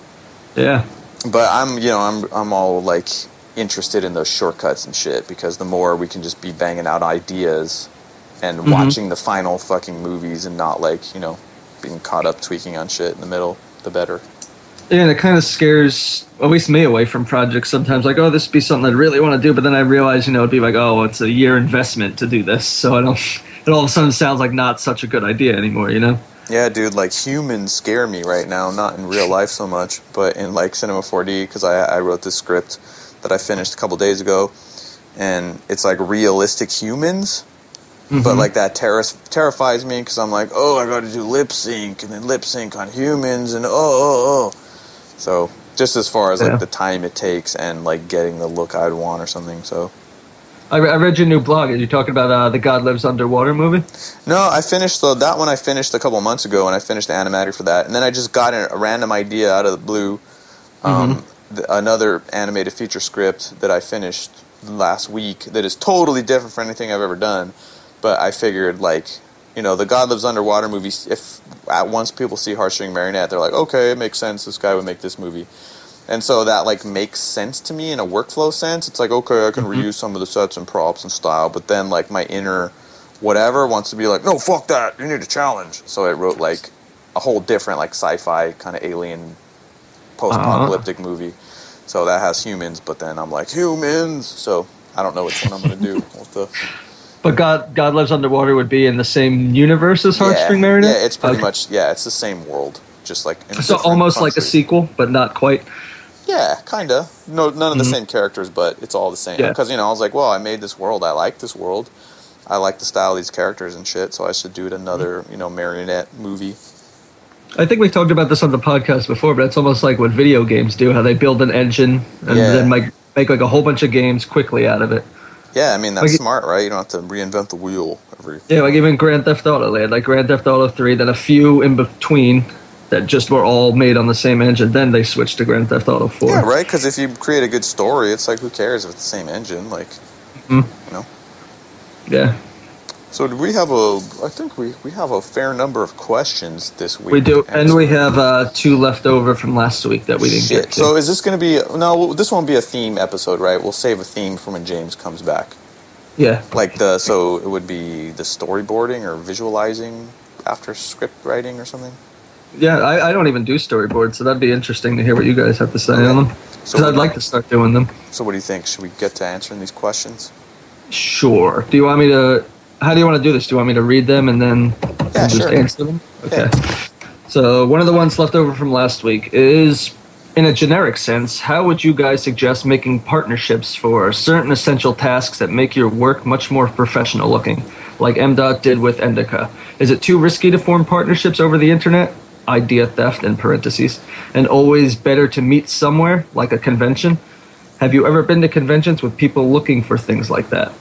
Yeah. But I'm all like interested in those shortcuts and shit, because the more we can just be banging out ideas and watching the final fucking movies and not like, being caught up tweaking on shit in the middle, the better. Yeah, and it kind of scares, at least me, away from projects sometimes. Like, oh, this would be something I'd really want to do, but then I realize, it'd be like, oh, it's a year investment to do this. So it all of a sudden sounds like not such a good idea anymore, Yeah, dude, like humans scare me right now, not in real life so much, but in like Cinema 4D, because I wrote this script that I finished a couple days ago, and it's like realistic humans. But like that terrifies me, because I'm like, oh, I got to do lip sync and then lip sync on humans and So just as far as like the time it takes and like getting the look I'd want or something. So I read your new blog. Are you talking about the God Lives Underwater movie? No, I finished that one. I finished a couple months ago, and I finished the animatic for that. And then I just got a random idea out of the blue. Another animated feature script that I finished last week that is totally different from anything I've ever done. But I figured, like, the God Lives Underwater movie, if once people see Heartstring Marionette, they're like, okay, it makes sense, this guy would make this movie. And so that, like, makes sense to me in a workflow sense. It's like, okay, I can reuse some of the sets and props and style, but then, like, my inner whatever wants to be like, no, fuck that, you need a challenge. So it wrote, like, a whole different, like, sci-fi kind of alien post-apocalyptic movie. So that has humans, but then I'm like, humans! So I don't know which one I'm going to do with the... But God Lives Underwater would be in the same universe as Heartstring Marionette? Yeah, it's pretty much, it's the same world. Just like in so almost countries. Like a sequel, but not quite? Yeah, kind of. No, none of the same characters, but it's all the same. Because, I was like, well, I made this world. I like this world. I like the style of these characters and shit, so I should do it another, Marionette movie. I think we talked about this on the podcast before, but it's almost like what video games do, how they build an engine and then make like a whole bunch of games quickly out of it. Yeah, I mean, that's smart, right? You don't have to reinvent the wheel every... Yeah, like even Grand Theft Auto. They had like Grand Theft Auto 3, then a few in between that just were all made on the same engine. Then they switched to Grand Theft Auto 4. Yeah, right? Because if you create a good story, it's like, who cares if it's the same engine? Like, Yeah. So do we have I think we have a fair number of questions this week. We do, and we have 2 left over from last week that we didn't get to. So is this going to be... No, this won't be a theme episode, right? We'll save a theme for when James comes back. Yeah. So it would be the storyboarding or visualizing after script writing or something? Yeah, I don't even do storyboards, so that'd be interesting to hear what you guys have to say on them. Because I'd like to start doing them. So what do you think? Should we get to answering these questions? Sure. Do you want me to... How do you want to do this? Do you want me to read them and then just answer them? Okay. Yeah. So one of the ones left over from last week is, in a generic sense, how would you guys suggest making partnerships for certain essential tasks that make your work much more professional looking, like MDOT did with Endica? Is it too risky to form partnerships over the internet? Idea theft in parentheses. And always better to meet somewhere, like a convention? Have you ever been to conventions with people looking for things like that?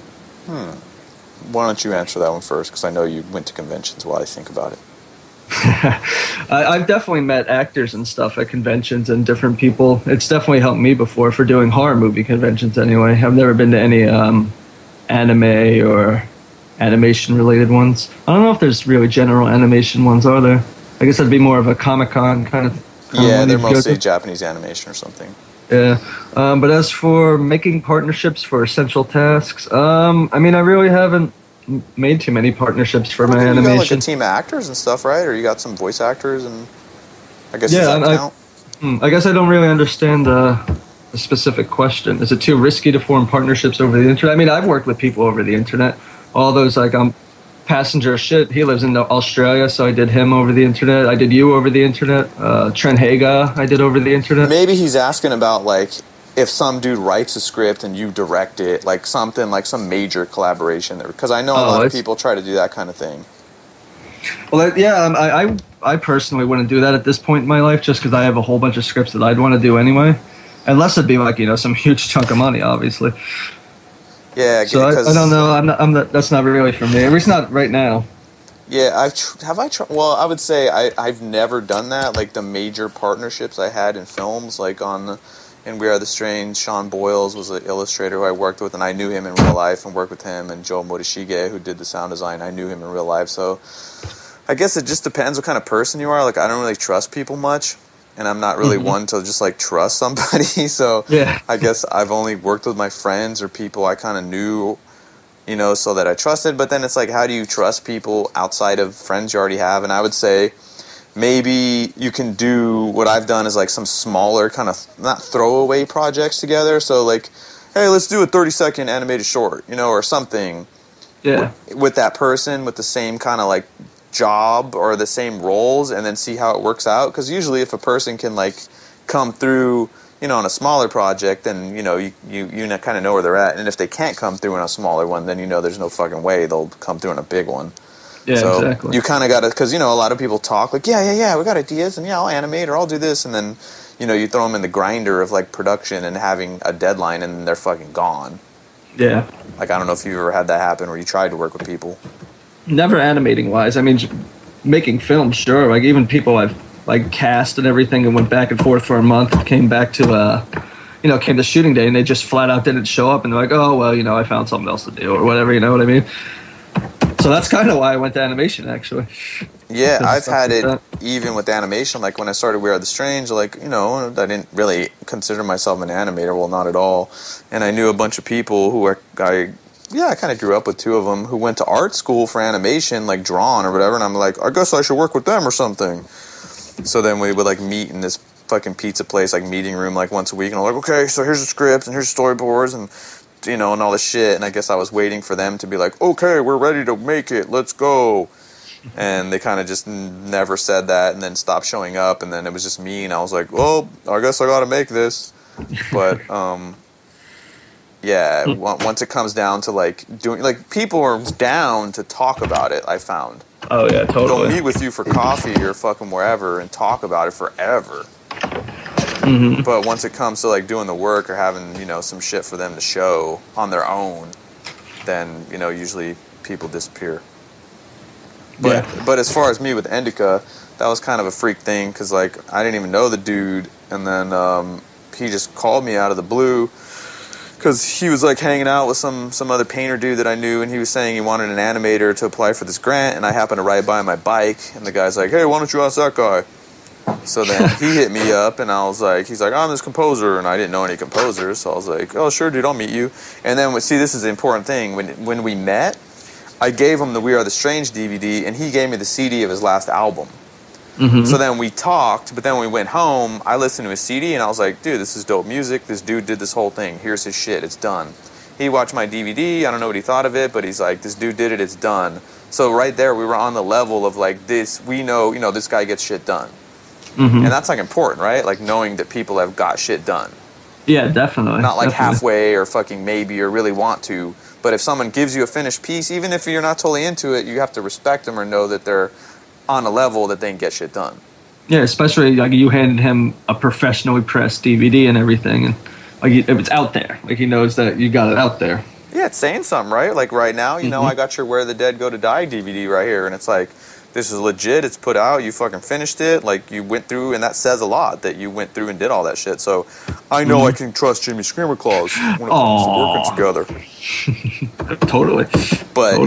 Why don't you answer that one first, because I know you went to conventions while I think about it. I've definitely met actors and stuff at conventions and different people. It's definitely helped me before for doing horror movie conventions anyway. I've never been to any anime or animation-related ones. I don't know if there's really general animation ones, are there? I guess that'd be more of a Comic-Con kind of... Yeah, they're mostly Japanese animation or something. Yeah, but as for making partnerships for essential tasks, I mean, I really haven't made too many partnerships for my animation. You got like a team of actors and stuff, right? Or you got some voice actors, and I guess does that count? I guess I don't really understand the specific question. Is it too risky to form partnerships over the internet? I mean, I've worked with people over the internet. All those, like, Passenger shit, he lives in Australia, so I did him over the internet. I did you over the internet. Trent Haga, I did over the internet. Maybe he's asking about, like, if some dude writes a script and you direct it, like something, like some major collaboration there. Because I know a lot of people try to do that kind of thing. Well, yeah, I personally wouldn't do that at this point in my life, just because I have a whole bunch of scripts that I'd want to do anyway. Unless it'd be like, some huge chunk of money, obviously. Yeah, so I don't know. That's not really for me. At least not right now. Yeah, Well, I would say I've never done that. Like the major partnerships I had in films, like in We Are the Strange, Sean Boyles was an illustrator who I worked with, and I knew him in real life and worked with him. And Joe Morishige, who did the sound design, I knew him in real life. So I guess it just depends what kind of person you are. Like I don't really trust people much. And I'm not really one to just, like, trust somebody. So yeah. I guess I've only worked with my friends or people I kind of knew, so that I trusted. But then it's like, how do you trust people outside of friends you already have? And I would say maybe you can do what I've done is, like, some smaller kind of, not throwaway projects together. So, like, hey, let's do a 30-second animated short, or something. Yeah. With that person with the same kind of, like, job or the same roles, and then see how it works out. Because usually if a person can like come through on a smaller project, then you kind of know where they're at, and if they can't come through in a smaller one, then there's no fucking way they'll come through in a big one. Yeah, so exactly. You kind of got to, because a lot of people talk like yeah we got ideas, and I'll animate or I'll do this, and then you throw them in the grinder of like production and having a deadline, and they're fucking gone. Yeah. Like I don't know if you've ever had that happen where you tried to work with people. Never animating wise. I mean, making films, sure. Like even people I've like cast and everything, and went back and forth for a month. Came back to came to shooting day, and they just flat out didn't show up, and they're like, oh well, I found something else to do or whatever. You know what I mean? So that's kind of why I went to animation, actually. Yeah, I've had it even with animation. Like when I started We Are the Strange, like I didn't really consider myself an animator. Well, not at all. And I knew a bunch of people who I kind of grew up with two of them who went to art school for animation, like drawn or whatever, and I'm like, I guess I should work with them or something. So then we would like meet in this fucking pizza place, like meeting room, like once a week, and I'm like, okay, so here's the script and here's storyboards and and all this shit, and I guess I was waiting for them to be like, okay, we're ready to make it, let's go. And they kind of just never said that, and then stopped showing up, and then it was just me, and I was like, well, I guess I gotta make this. But yeah, once it comes down to like doing, like people are down to talk about it. I found. Oh yeah, totally. They'll meet with you for coffee or fucking wherever and talk about it forever. Mm-hmm. But once it comes to like doing the work or having some shit for them to show on their own, then usually people disappear. But as far as me with Endica, that was kind of a freak thing because like I didn't even know the dude, and then he just called me out of the blue. because he was like hanging out with some other painter dude that I knew, and he was saying he wanted an animator to apply for this grant, and I happened to ride by on my bike, and the guy's like, hey, why don't you ask that guy? So then he hit me up, and I was like, he's like, I'm this composer, and I didn't know any composers, so I was like, oh, sure, dude, I'll meet you. And then, see, this is the important thing. When we met, I gave him the We Are the Strange DVD, and he gave me the CD of his last album. Mm-hmm. So then we talked, but then when we went home, I listened to his CD, and I was like, dude, this is dope music. This dude did this whole thing. Here's his shit. It's done. He watched my DVD. I don't know what he thought of it, but he's like, this dude did it. It's done. So right there, we were on the level of like this. We know, this guy gets shit done. Mm-hmm. And that's like important, right? Like knowing that people have got shit done. Yeah, definitely. Not like halfway or fucking maybe or really want to. But if someone gives you a finished piece, even if you're not totally into it, you have to respect them or know that they're on a level that they can get shit done. Yeah, especially like you handed him a professionally pressed DVD and everything, and like if it's out there, like he knows that you got it out there. Yeah, it's saying something, right? Like right now, I got your Where the Dead Go to Die DVD right here, and it's like, this is legit, it's put out, you fucking finished it, like you went through, and that says a lot that you went through and did all that shit. So I know I can trust Jimmy Screamer Claus when it comes to working together. Totally. But,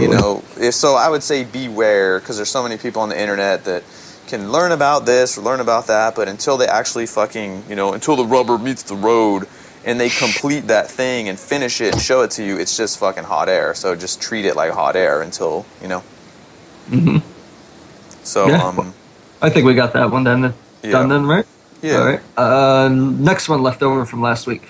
if so, I would say beware, because there's so many people on the internet that can learn about this or learn about that, but until they actually fucking, until the rubber meets the road and they complete that thing and finish it and show it to you, it's just fucking hot air. So just treat it like hot air until, Mm-hmm. So, yeah. I think we got that one done then, right? Yeah. All right. Next one left over from last week.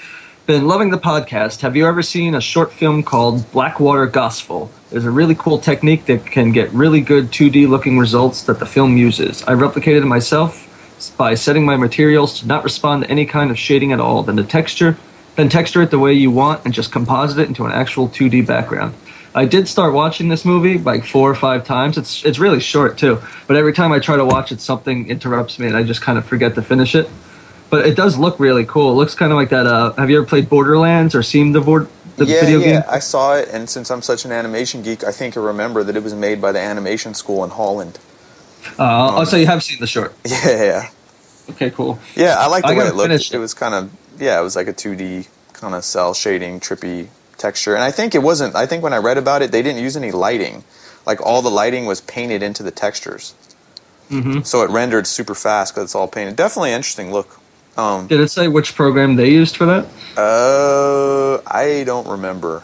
Been loving the podcast. Have you ever seen a short film called Blackwater Gospel? There's a really cool technique that can get really good 2D looking results that the film uses. I replicated it myself by setting my materials to not respond to any kind of shading at all, then texture it the way you want and just composite it into an actual 2D background. I did start watching this movie like 4 or 5 times. It's really short too, but every time I try to watch it, something interrupts me and I just kind of forget to finish it. But it does look really cool. It looks kind of like that. Have you ever played Borderlands or seen the video game? Yeah, I saw it, and since I'm such an animation geek, I think I remember that it was made by the animation school in Holland. So you have seen the short? Yeah. Okay, cool. Yeah, I like the way it looked. It was kind of, it was like a 2D kind of cell shading, trippy texture. And I think when I read about it, they didn't use any lighting. Like all the lighting was painted into the textures. Mm-hmm. So it rendered super fast because it's all painted. Definitely an interesting look. Did it say which program they used for that? I don't remember,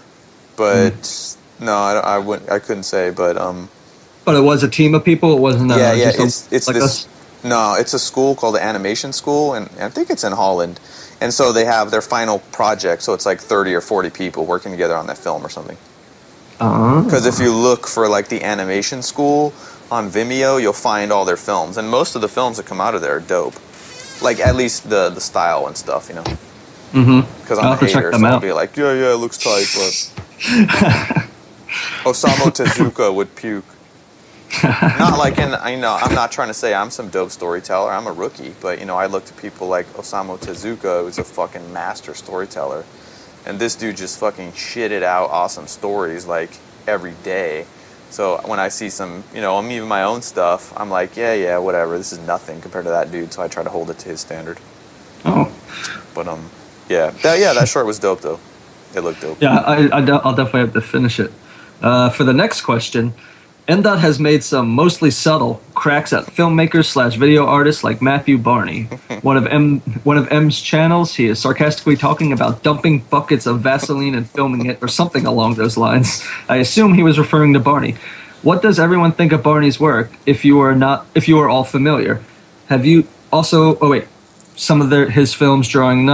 but no, I couldn't say, but But it was a team of people. It wasn't. It's a school called the Animation School, and I think it's in Holland, and so they have their final project. So it's like 30 or 40 people working together on that film or something. Because if you look for like the Animation School on Vimeo, you'll find all their films, and most of the films that come out of there are dope. Like, at least the style and stuff, Mm-hmm. Because I'm a hater, so I'll be like, yeah, it looks tight, but Osamu Tezuka would puke. Not like I'm not trying to say I'm some dope storyteller. I'm a rookie, but, I look to people like Osamu Tezuka, who's a fucking master storyteller. And this dude just fucking shitted out awesome stories, like, every day. So when I see some, I'm even my own stuff, I'm like, yeah, whatever. This is nothing compared to that dude. So I try to hold it to his standard. Oh, but that short was dope though. It looked dope. Yeah, I'll definitely have to finish it. For the next question, MDOT has made some mostly subtle cracks at filmmakers / video artists like Matthew Barney. One of M's channels, he is sarcastically talking about dumping buckets of Vaseline and filming it, or something along those lines. I assume he was referring to Barney. What does everyone think of Barney's work? If you are all familiar, have you also? Oh wait. Some of his films, Drawing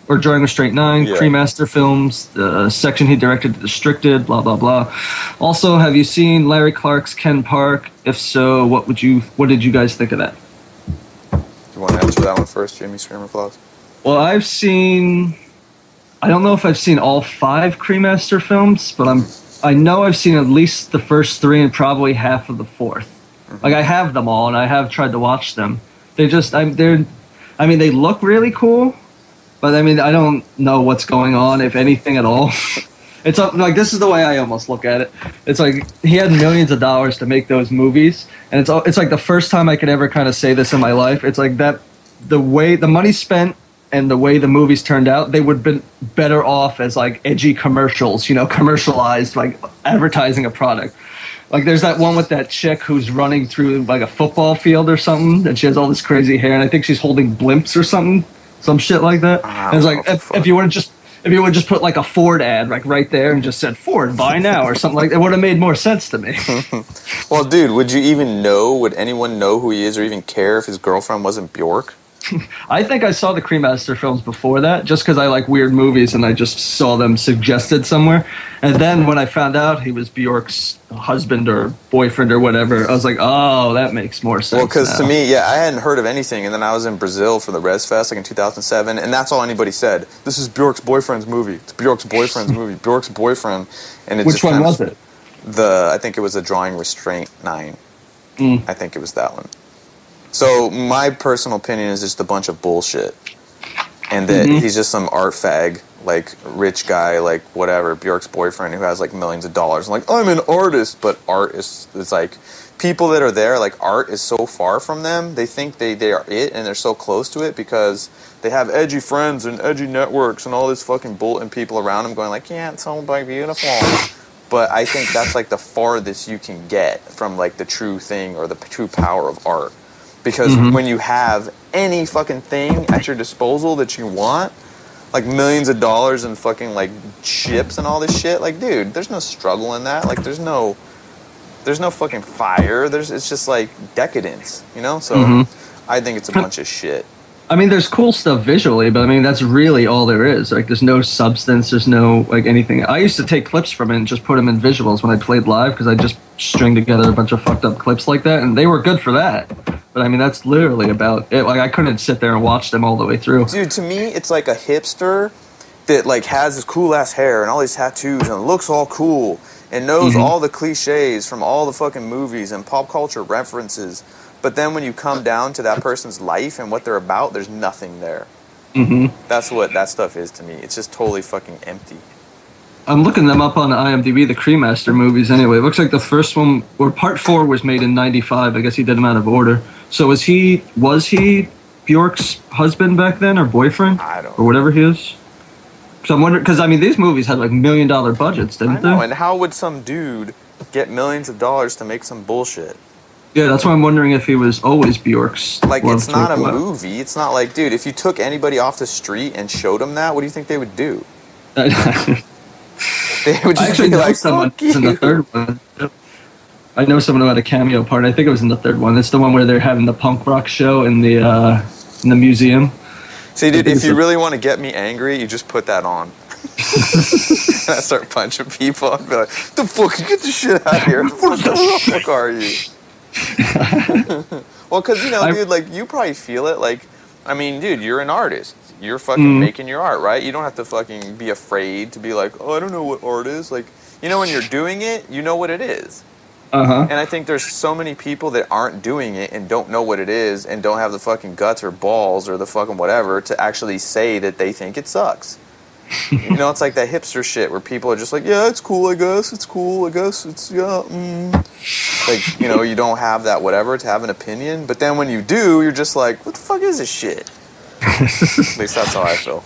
Restraint 9, yeah. Cremaster Films, the section he directed, Restricted, blah, blah, blah. Also, have you seen Larry Clark's Ken Park? If so, what did you guys think of that? You want to answer that one first, Jimmy Screamer Claus? Well, I don't know if I've seen all 5 Cremaster films, but I know I've seen at least the first 3 and probably half of the 4th. Mm-hmm. Like, I have them all, and I have tried to watch them. They look really cool, but I don't know what's going on, if anything at all. It's like, this is the way I almost look at it. It's like he had millions of dollars to make those movies, and it's like the first time I could ever kind of say this in my life. It's like that the way the money spent and the way the movies turned out, they would have been better off as like edgy commercials, commercialized, like advertising a product. Like there's that one with that chick who's running through like a football field or something, and she has all this crazy hair, and I think she's holding blimps or something, some shit like that. And it's like if you would have just put like a Ford ad like right there and just said Ford buy now or something like that, it would have made more sense to me. Well, dude, would anyone know who he is or even care if his girlfriend wasn't Bjork? I think I saw the Cremaster films before that, just because I like weird movies and I just saw them suggested somewhere. And then when I found out he was Bjork's husband or boyfriend or whatever, I was like, oh, that makes more sense. Well, because to me, I hadn't heard of anything, and then I was in Brazil for the Res Fest like in 2007, and that's all anybody said. This is Bjork's boyfriend's movie. It's Bjork's boyfriend's movie. Bjork's boyfriend. And it Which one was it? I think it was a Drawing Restraint 9. I think it was that one. So my personal opinion is just a bunch of bullshit, and that he's just some art fag, like rich guy, like whatever, Bjork's boyfriend who has like millions of dollars. Like, I'm an artist, but art is like people that are there. Like art is so far from them. They think they are it, and they're so close to it because they have edgy friends and edgy networks and all this fucking bulletin people around them going like, yeah, it's all by beautiful. But I think that's like the farthest you can get from like the true thing or the true power of art. Because when you have any fucking thing at your disposal that you want, like millions of dollars and fucking like ships and all this shit, like dude, there's no struggle in that. Like there's no fucking fire. It's just like decadence, So I think it's a bunch of shit. I mean, there's cool stuff visually, but I mean, that's really all there is. Like, there's no substance, there's no, like, anything. I used to take clips from it and just put them in visuals when I played live, because I just string together a bunch of fucked up clips like that, and they were good for that. But I mean, that's literally about it. Like, I couldn't sit there and watch them all the way through. Dude, to me, it's like a hipster that, like, has this cool-ass hair and all these tattoos and looks all cool and knows all the cliches from all the fucking movies and pop culture references. But then when you come down to that person's life and what they're about, there's nothing there. That's what that stuff is to me. It's just totally fucking empty. I'm looking them up on IMDb, the Cremaster movies anyway. It looks like the first one, or part 4, was made in 95. I guess he did them out of order. So was he Bjork's husband back then, or boyfriend? I don't know. Or whatever he is? So I'm wondering, because I mean, these movies had like $1 million budgets, didn't they? And how would some dude get millions of dollars to make some bullshit? Yeah, that's why I'm wondering if he was always Bjork's. Like, it's not a movie. It's not like, dude, if you took anybody off the street and showed them that, what do you think they would do? They would just be like, fuck you. In the third one. I know someone who had a cameo part. I think it was in the third one. It's the one where they're having the punk rock show in the museum. See, dude, if you really want to get me angry, you just put that on. And I start punching people. I'd be like, the fuck, get the shit out of here. What the fuck are you? Well, because, dude, like, you probably feel it. Like, I mean, dude, you're an artist. You're fucking making your art, right? You don't have to fucking be afraid to be like, oh, I don't know what art is. Like, when you're doing it, you know what it is. And I think there's so many people that aren't doing it and don't know what it is and don't have the fucking guts or balls or the fucking whatever to actually say that they think it sucks. It's like that hipster shit where people are just like, yeah, it's cool, I guess. It's cool, I guess. It's, yeah, Like, you don't have that whatever to have an opinion. But then when you do, you're just like, what the fuck is this shit? At least that's how I feel.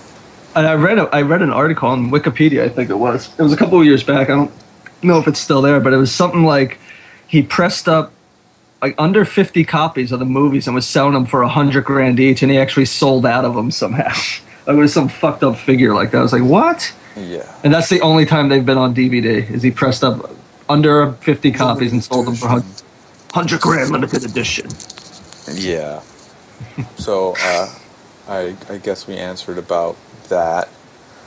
And I read an article on Wikipedia, I think it was. It was a couple of years back. I don't know if it's still there, but it was something like he pressed up like under 50 copies of the movies and was selling them for $100,000 each, and he actually sold out of them somehow. Like, it was some fucked up figure like that. I was like, what? Yeah. And that's the only time they've been on DVD, is he pressed up under 50 copies and sold them for $100,000 limited edition. Yeah. So, I guess we answered about that.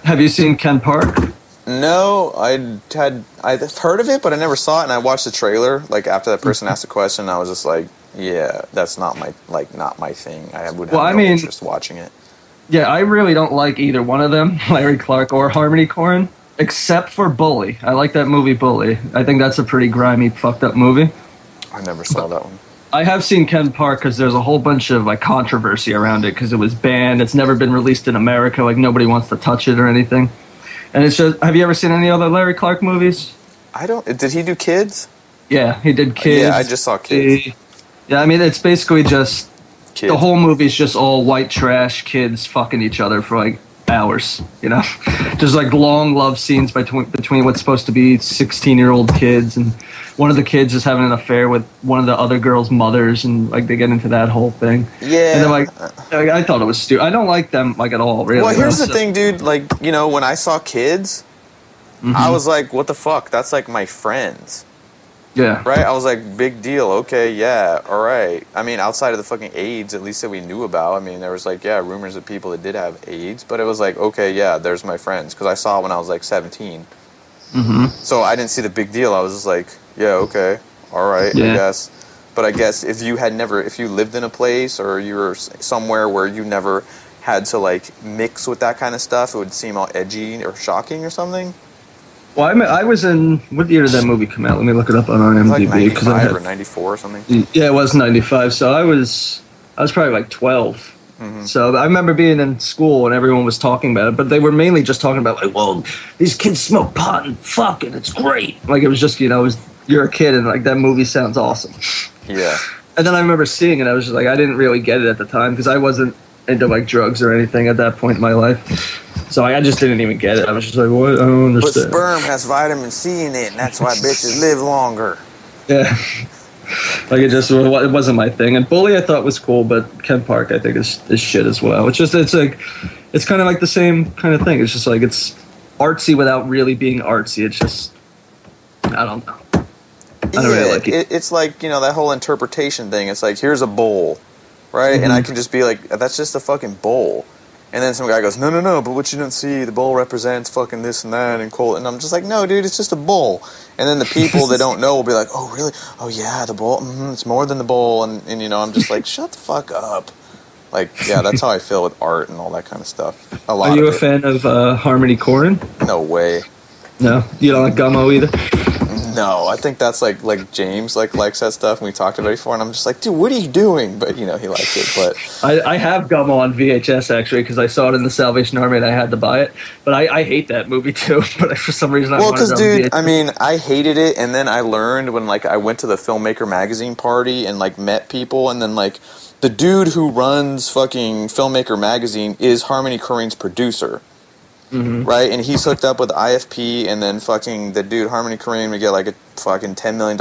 Have you seen Ken Park? No, I'd heard of it, but I never saw it, and I watched the trailer. Like, after that person asked the question, I was just like, yeah, that's not my thing. I would have no interest watching it. Yeah, I really don't like either one of them, Larry Clark or Harmony Korine, except for Bully. I like that movie Bully. I think that's a pretty grimy, fucked up movie. I never saw that one. I have seen Ken Park because there's a whole bunch of like controversy around it because it was banned. It's never been released in America. Like, nobody wants to touch it or anything. And it's just, have you ever seen any other Larry Clark movies? I don't. Did he do Kids? Yeah, he did Kids. Yeah, I just saw Kids. Yeah, I mean, it's basically just kids. The whole movie's just all white trash kids fucking each other for like hours, you know? Just like long love scenes between what's supposed to be 16-year-old kids, and one of the kids is having an affair with one of the other girl's mothers, and like they get into that whole thing. Yeah. And then like I thought it was stupid. I don't like them like at all, really. Well, here's the thing, dude. Like, you know, when I saw kids, I was like, what the fuck? That's like my friends. Yeah. Right? I was like, big deal. Okay, yeah, all right. I mean, outside of the fucking AIDS, at least that we knew about, I mean, there was like, yeah, rumors of people that did have AIDS, but it was like, okay, yeah, there's my friends. Because I saw it when I was like 17. So I didn't see the big deal. I was just like, yeah, okay, all right, I guess. But I guess if you lived in a place or you were somewhere where you never had to like mix with that kind of stuff, it would seem all edgy or shocking or something. Well, I was in, what year did that movie come out? Let me look it up on IMDb. Like 95 or 94 or something. Yeah, it was 95. So I was probably like 12. So I remember being in school and everyone was talking about it, but they were mainly just talking about like, well, these kids smoke pot and fuck and it's great. Like it was just, you know, you're a kid and like that movie sounds awesome. Yeah. And then I remember seeing it. I was just like, I didn't really get it at the time because I wasn't into like drugs or anything at that point in my life. So I just didn't even get it. I was just like, what? I don't understand. But sperm has vitamin C in it, and that's why bitches live longer. Yeah. Like it wasn't my thing. And Bully I thought was cool, but Ken Park I think is shit as well. It's kind of like the same kind of thing. It's just like it's artsy without really being artsy. It's just, I don't know. I don't really like it. It's like, you know, that whole interpretation thing. It's like, here's a bowl, right? And I can just be like, that's just a fucking bowl. And then some guy goes, no, but what you don't see, the bowl represents fucking this and that and coal. And I'm just like, no, dude, it's just a bowl. And then the people that don't know will be like, oh, really? Oh, yeah, the bowl. It's more than the bowl. And, you know, I'm just like, shut the fuck up. Like, yeah, that's how I feel with art and all that kind of stuff. Are you a fan of Harmony Korine? No way. No? You don't like Gummo either? No, I think that's like James likes that stuff, and we talked about it before, and I'm just like, dude, what are you doing? But, you know, he liked it. But I have Gummo on VHS, actually, because I saw it in the Salvation Army, and I had to buy it. But I hate that movie, too. But for some reason, I wanted it on dude, VHS. I mean, I hated it, and then I learned when, like, I went to the Filmmaker magazine party and, like, met people, and then, like, the dude who runs fucking Filmmaker magazine is Harmony Korine's producer. Right, and he's hooked up with IFP, and then fucking the dude Harmony Korine would get like a fucking $10 million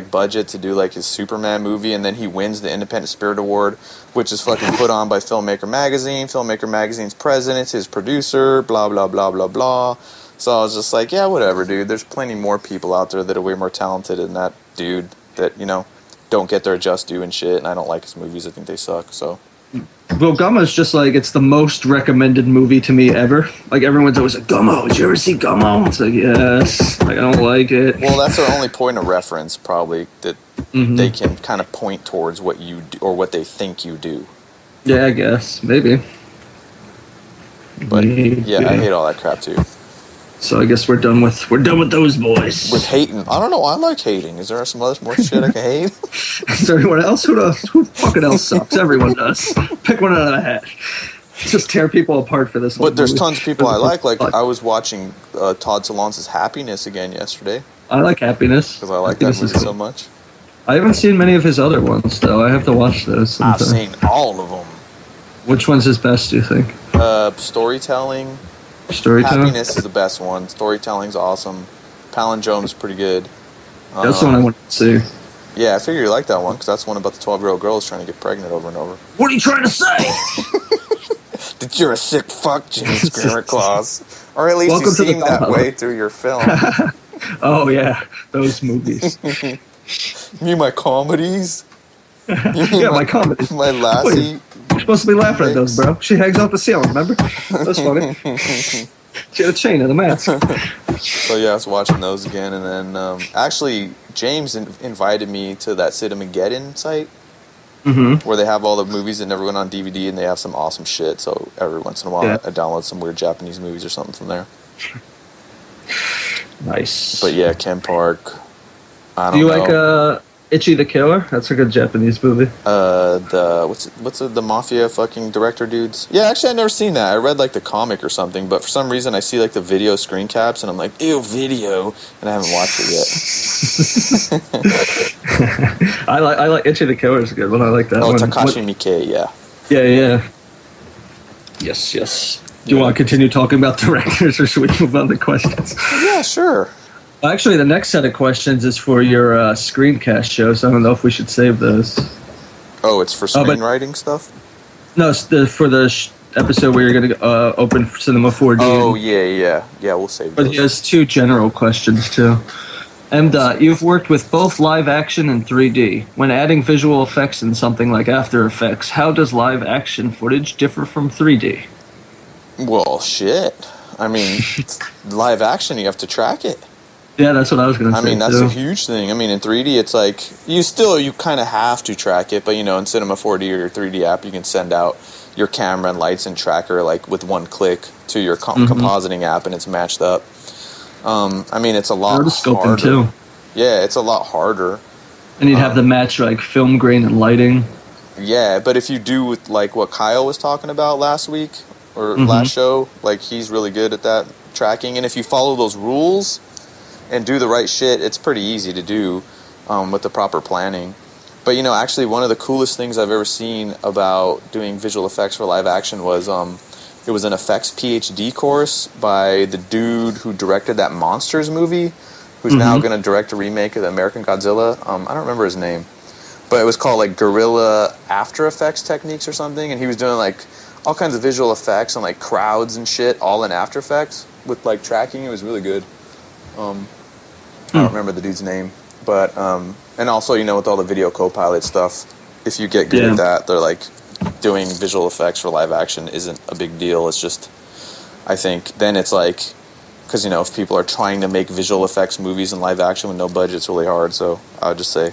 budget to do like his Superman movie, and then he wins the Independent Spirit Award, which is fucking put on by Filmmaker Magazine. Filmmaker Magazine's president, his producer, blah blah blah blah blah. So I was just like, yeah, whatever, dude. There's plenty more people out there that are way more talented than that dude that, you know, don't get their just due and shit. And I don't like his movies. I think they suck. So. Well, Gummo's just like, it's the most recommended movie to me ever. Like, everyone's always like, Gummo, did you ever see Gummo? It's like, yes. Like, I don't like it. Well, that's their only point of reference, probably, that they can kind of point towards what you do, or what they think you do. Yeah, I guess. Maybe. But, yeah, I hate all that crap, too. So I guess we're done with those boys. With hating. I don't know. I like hating. Is there some other more shit I can hate? Is there anyone else? Who fucking else sucks? Everyone does. Pick one out of the hat. Just tear people apart for this whole But there's movie. tons of people I like. Like, I was watching Todd Solondz's Happiness again yesterday. I like Happiness. Because I like that movie so much. I haven't seen many of his other ones, though. I have to watch those sometime. I've seen all of them. Which one's his best, do you think? Storytelling. Happiness is the best one. Storytelling's awesome. Palindrome's pretty good. That's the one I want to see. Yeah, I figure you like that one, because that's one about the 12-year-old girl who's trying to get pregnant over and over. What are you trying to say? That you're a sick fuck, Jimmy Screamer Claus. Or at least Welcome you seem that way through your film. Oh, yeah. Those movies. You mean my comedies? Yeah, my comedies. My Lassie. You're supposed to be laughing at those, bro. She hangs off the ceiling, remember? That's funny. She had a chain in the mask. So yeah, I was watching those again, and then actually James invited me to that Cinemageddon site, where they have all the movies that never went on DVD, and they have some awesome shit. So every once in a while, I download some weird Japanese movies or something from there. Nice. But yeah, Ken Park. I don't know. Do you like Ichi the Killer? That's a good Japanese movie. The mafia fucking director dudes? Yeah, actually I've never seen that. I read like the comic or something, but for some reason I see like the video screen caps and I'm like, ew, video, and I haven't watched it yet. I like Itchy the Killer is a good one. I like that Oh, one. Takashi Miike, yeah. Yeah. Yes. Do you want to continue talking about directors, or should we move on to questions? Yeah, sure. Actually, the next set of questions is for your screencast show, so I don't know if we should save those. Oh, it's for screenwriting stuff? No, it's for the episode where you're going to open Cinema 4D. Oh, yeah, we'll save those. But he has 2 general questions, too. And you've worked with both live action and 3D. When adding visual effects in something like After Effects, how does live action footage differ from 3D? Well, shit. I mean, live action, you have to track it. Yeah, that's what I was going to say. I mean, that's a huge thing. I mean, in 3D, it's like, you kind of have to track it, but, in Cinema 4D or your 3D app, you can send out your camera and lights and tracker, like, with one click to your compositing app, and it's matched up. I mean, it's a lot harder. Too. Yeah, it's a lot harder. And you'd have to match, like, film grain and lighting. Yeah, but if you do with, like, what Kyle was talking about last week, or last show, like, he's really good at that tracking, and if you follow those rules and do the right shit, it's pretty easy to do with the proper planning. But, actually one of the coolest things I've ever seen about doing visual effects for live action was it was an effects PhD course by the dude who directed that Monsters movie, who's now going to direct a remake of the American Godzilla. I don't remember his name. But it was called, like, Guerrilla After Effects Techniques or something, and he was doing, like, all kinds of visual effects and, like, crowds and shit all in After Effects with, like, tracking. It was really good. I don't remember the dude's name, but and also, with all the video co-pilot stuff, if you get good at that, they're like, doing visual effects for live action isn't a big deal. It's just, I think then it's like, because if people are trying to make visual effects movies in live action with no budget, it's really hard. So I would just say,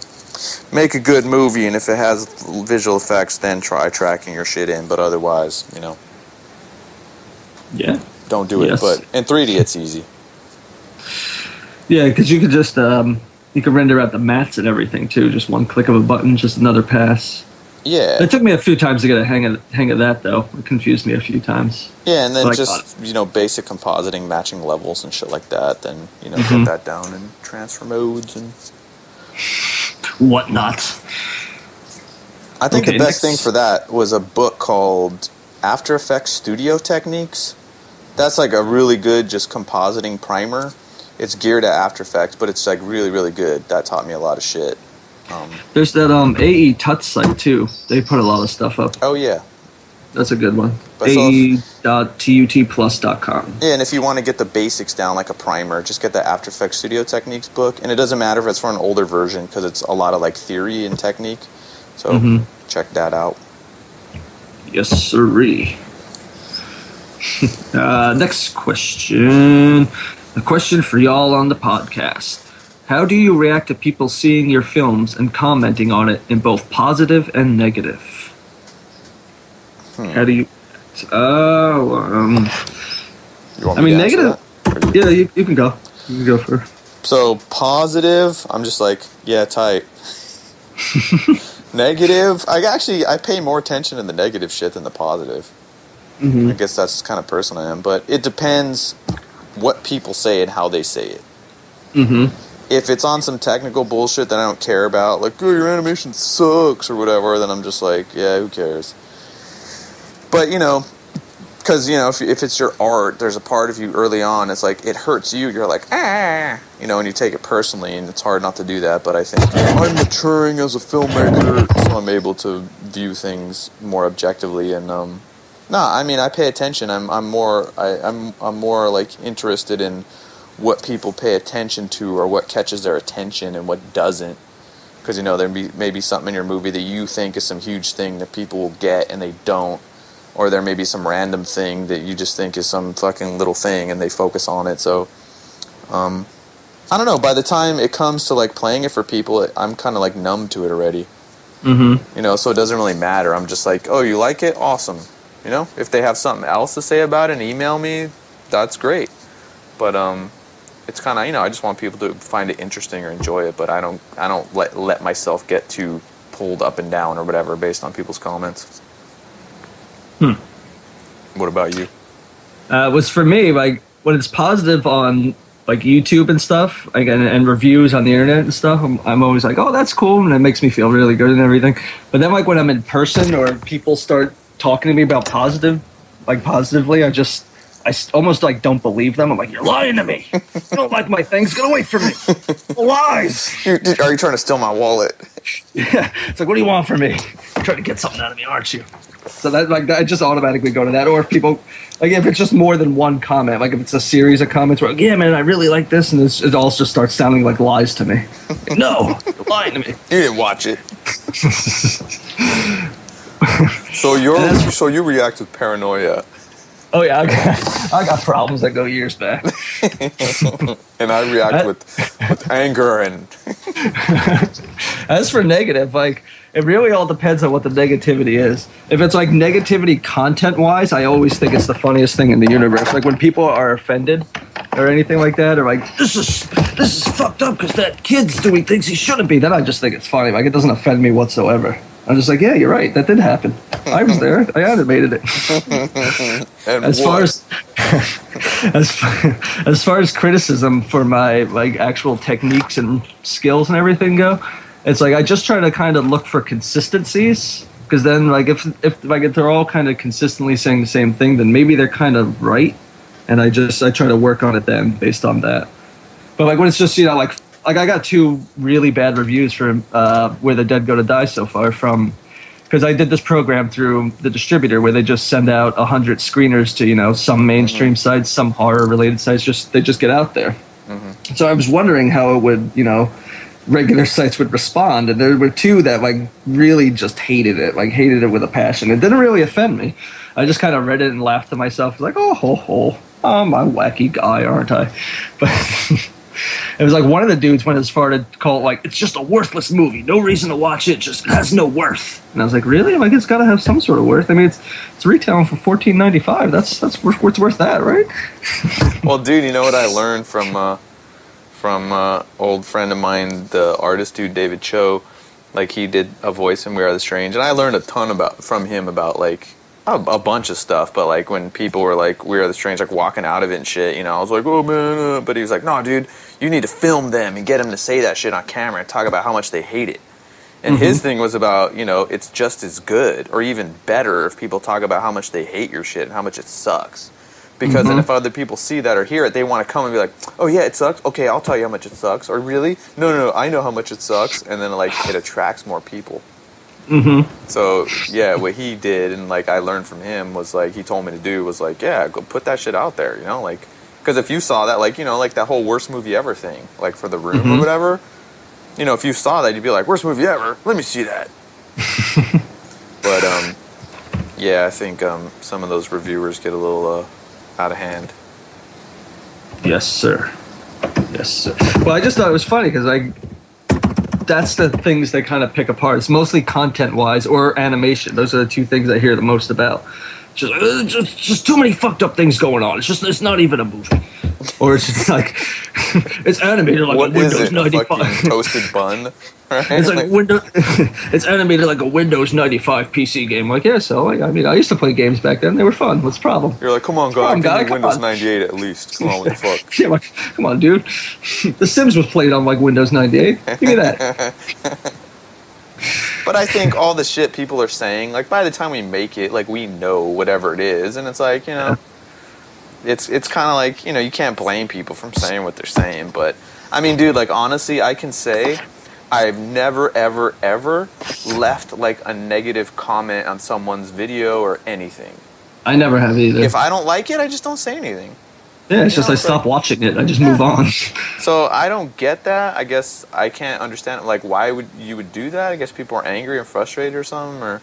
make a good movie, and if it has visual effects, then try tracking your shit in. But otherwise, don't do it. But in 3D, it's easy. Yeah, because you could just you could render out the mats and everything too. Just one click of a button, just another pass. Yeah. It took me a few times to get a hang of that, though. It confused me a few times. Yeah, and then basic compositing, matching levels and shit like that. Then get that down in transfer modes and whatnot. I think the best thing for that was a book called After Effects Studio Techniques. That's like a really good just compositing primer. It's geared at After Effects, but it's like really, really good. That taught me a lot of shit. There's that AE Tut site too. They put a lot of stuff up. Oh yeah, that's a good one. AE.tutplus.com. Yeah, and if you want to get the basics down, like a primer, just get the After Effects Studio Techniques book. And it doesn't matter if it's for an older version because it's a lot of like theory and technique. So check that out. Yes, sirree. Next question. A question for y'all on the podcast. How do you react to people seeing your films and commenting on it in both positive and negative? How do you... negative... Yeah, you can go. You can go for... So, positive, I'm just like, yeah, tight. Negative, I pay more attention to the negative shit than the positive. I guess that's the kind of person I am. But it depends what people say and how they say it. If it's on some technical bullshit that I don't care about, like, oh, your animation sucks or whatever, then I'm just like, yeah, who cares? But, because, if it's your art, there's a part of you early on, it's like, it hurts you, you're like, and you take it personally, and it's hard not to do that, but I think I'm maturing as a filmmaker, so I'm able to view things more objectively, and, I pay attention. I'm more like interested in what people pay attention to or what catches their attention and what doesn't. Because, there may be something in your movie that you think is some huge thing that people will get and they don't. Or there may be some random thing that you just think is some fucking little thing and they focus on it. So, I don't know. By the time it comes to, like, playing it for people, I'm kind of, like, numb to it already. So it doesn't really matter. I'm just like, oh, you like it? Awesome. If they have something else to say about it and email me, that's great. But, it's kind of, I just want people to find it interesting or enjoy it, but I don't let myself get too pulled up and down or whatever based on people's comments. What about you? Was for me, like, when it's positive on like YouTube and stuff, like and reviews on the internet and stuff, I'm always like, oh, that's cool, and it makes me feel really good and everything. But then like when I'm in person or people start talking to me about positively, I almost like don't believe them. I'm like, you're lying to me. You don't like my things. Get away from me. Lies. Are you trying to steal my wallet? Yeah. It's like, what do you want from me? You're trying to get something out of me, aren't you? So that like I just automatically go to that. Or if people like if it's just more than one comment, like if it's a series of comments where like, yeah, man, I really like this, and it all just starts sounding like lies to me. Like, no, you're lying to me. You didn't watch it. So you react with paranoia. Oh yeah, I got problems that go years back. And I react with anger and. As for negative, like it really all depends on what the negativity is. If it's like negativity content-wise, I always think it's the funniest thing in the universe. Like when people are offended or anything like that, or like this is fucked up because that kid's doing things he shouldn't be. Then I just think it's funny. Like it doesn't offend me whatsoever. I'm just like, yeah, you're right. That did happen. I was there. I animated it. And as far as criticism for my like actual techniques and skills and everything go, it's like I just try to kind of look for consistencies, because then like if they're all kind of consistently saying the same thing, then maybe they're kind of right, and I try to work on it then based on that. But like when it's just like I got 2 really bad reviews for Where the Dead Go to Die so far because I did this program through the distributor where they just send out 100 screeners to some mainstream sites, some horror related sites. They just get out there. Mm-hmm. So I was wondering how it would regular sites would respond, and there were 2 that like really just hated it with a passion. It didn't really offend me. I just kind of read it and laughed to myself like, oh, I'm a wacky guy, aren't I? But it was like one of the dudes went as far to call it like, it's just a worthless movie, no reason to watch it, just has no worth. And I was like, really? Like it's got to have some sort of worth. I mean, it's retailing for $14.95. That's worth that, right? Well, dude, you know what I learned from old friend of mine, the artist dude David Cho. Like he did a voice in We Are the Strange, and I learned a ton from him about like a bunch of stuff. But like when people were like We Are the Strange, like walking out of it and shit, I was like, oh man, but he was like, no, dude, you need to film them and get them to say that shit on camera and talk about how much they hate it. And his thing was about, it's just as good or even better if people talk about how much they hate your shit and how much it sucks. Because then if other people see that or hear it, they want to come and be like, oh yeah, it sucks? Okay, I'll tell you how much it sucks. Or really? No, I know how much it sucks. And then like it attracts more people. Mm-hmm. So yeah, what he did and like I learned from him was like, he told me to do was like, yeah, go put that shit out there, like, because if you saw that, like, like that whole worst movie ever thing, like for The Room or whatever, if you saw that, you'd be like, worst movie ever, let me see that. But yeah, I think some of those reviewers get a little out of hand. Yes, sir. Well, I just thought it was funny because that's the things they kind of pick apart. It's mostly content-wise or animation. Those are the 2 things I hear the most about. Just too many fucked up things going on. It's not even a movie. Or it's just like it's animated like what a Windows 95 fucking toasted bun. Right? It's like it's animated like a Windows 95 PC game. Like, yeah, so I mean, I used to play games back then. They were fun. What's the problem? You're like, come on, guy, give me Windows 98 at least. Come on, what the fuck? Yeah, like, come on, dude. The Sims was played on like Windows 98. Give me that. But I think all the shit people are saying, like by the time we make it, like we know whatever it is, and it's like, it's kind of like, you can't blame people from saying what they're saying. But I mean, dude, like honestly, I can say I've never, ever, ever left like a negative comment on someone's video or anything. I never have either. If I don't like it, I just don't say anything. Yeah, it's just I stop watching it. I just move on. So I don't get that. I guess I can't understand like why would you do that? I guess people are angry or frustrated or something.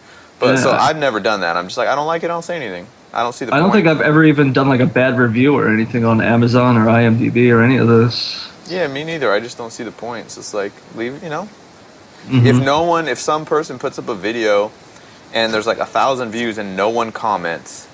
So I've never done that. I'm just like, I don't like it. I don't say anything. I don't see the point. I don't think I've ever even done like a bad review or anything on Amazon or IMDb or any of those. Yeah, me neither. I just don't see the point. It's just like, leave it, Mm-hmm. If some person puts up a video and there's like 1,000 views and no one comments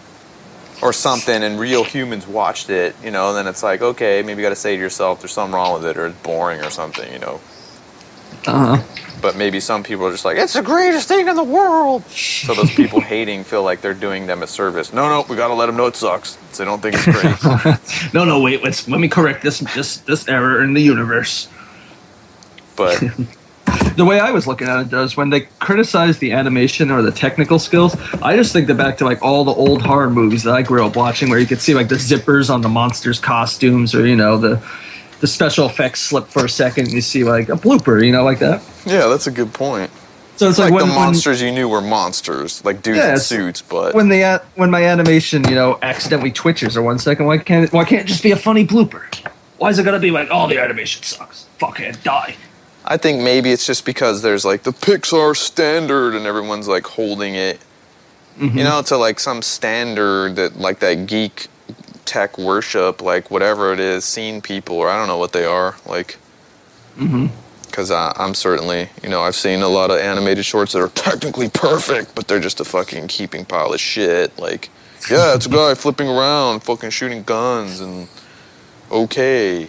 or something and real humans watched it, then it's like, okay, maybe you got to say to yourself there's something wrong with it or it's boring or something, Uh-huh. But maybe some people are just like, it's the greatest thing in the world. So those people hating feel like they're doing them a service. No, we got to let them know it sucks. So they don't think it's great. No, wait. Let me correct this error in the universe. But the way I was looking at it is when they criticize the animation or the technical skills, I just think back to like all the old horror movies that I grew up watching, where you could see like the zippers on the monsters' costumes, or the special effects slip for a second and you see like a blooper, like that. Yeah, that's a good point. So it's like the monsters you knew were monsters, like dudes in suits. But when my animation, accidentally twitches for 1 second, why can't it just be a funny blooper? Why is it gonna be like, oh, the animation sucks, fucking die? I think maybe it's just because there's like the Pixar standard and everyone's like holding it, to like some standard that like that geek tech worship, like whatever it is, scene people, or I don't know what they are, like. Because I'm certainly, I've seen a lot of animated shorts that are technically perfect, but they're just a fucking heaping pile of shit. Like, yeah, it's a guy flipping around, fucking shooting guns, and okay.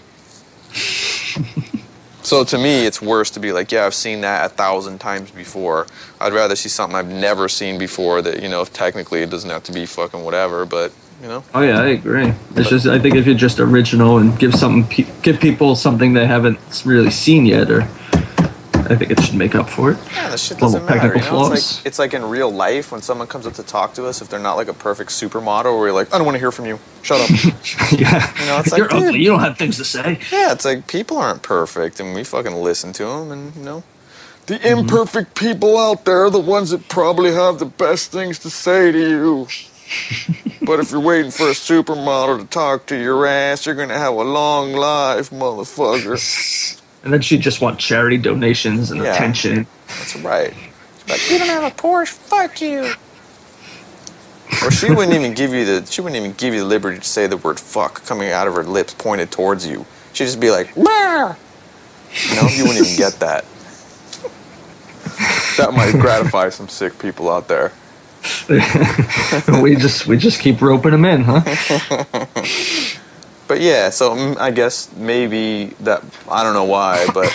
So to me, it's worse to be like, yeah, I've seen that 1,000 times before. I'd rather see something I've never seen before that, if technically it doesn't have to be fucking whatever, but, Oh yeah, I agree. It's just, I think if you're just original and give people something they haven't really seen yet, or I think it should make up for it. Yeah, this shit doesn't matter. It's like in real life when someone comes up to talk to us, if they're not like a perfect supermodel, where you're like, I don't want to hear from you. Shut up. Yeah. It's like, you're ugly. You don't have things to say. Yeah, it's like people aren't perfect, and we fucking listen to them, and the imperfect people out there are the ones that probably have the best things to say to you. But if you're waiting for a supermodel to talk to your ass, you're gonna have a long life, motherfucker. And then she just want charity donations and attention. That's right. She's like, you don't have a Porsche, fuck you. Or she wouldn't even give you the liberty to say the word fuck coming out of her lips pointed towards you. She'd just be like, bah! You wouldn't even get that. That might gratify some sick people out there. we just keep roping them in, huh? But yeah, so I guess maybe that, I don't know why, but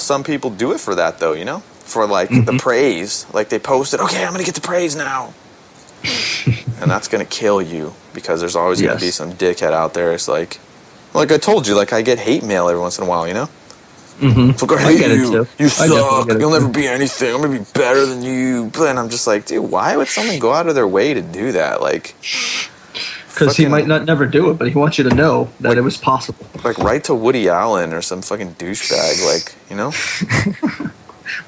some people do it for that though, for like the praise. Like they posted, okay, I'm gonna get the praise now. And that's gonna kill you, because there's always gonna be some dickhead out there. It's like I told you, like I get hate mail every once in a while, So go ahead, you suck, you'll never be anything, I'm gonna be better than you. And I'm just like, dude, why would someone go out of their way to do that? Like, because he might not never do it, but he wants you to know that it was possible. Like, write to Woody Allen or some fucking douchebag, like,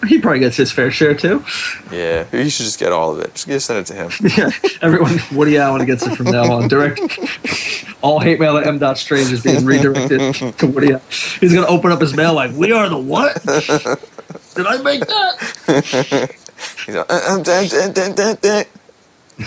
He probably gets his fair share too. Yeah, you should just get all of it. Just send it to him. Yeah, everyone, Woody Allen gets it from now on. Direct all hate mail at M.Strange is being redirected to Woody Allen. He's gonna open up his mail like, we are the what? Did I make that?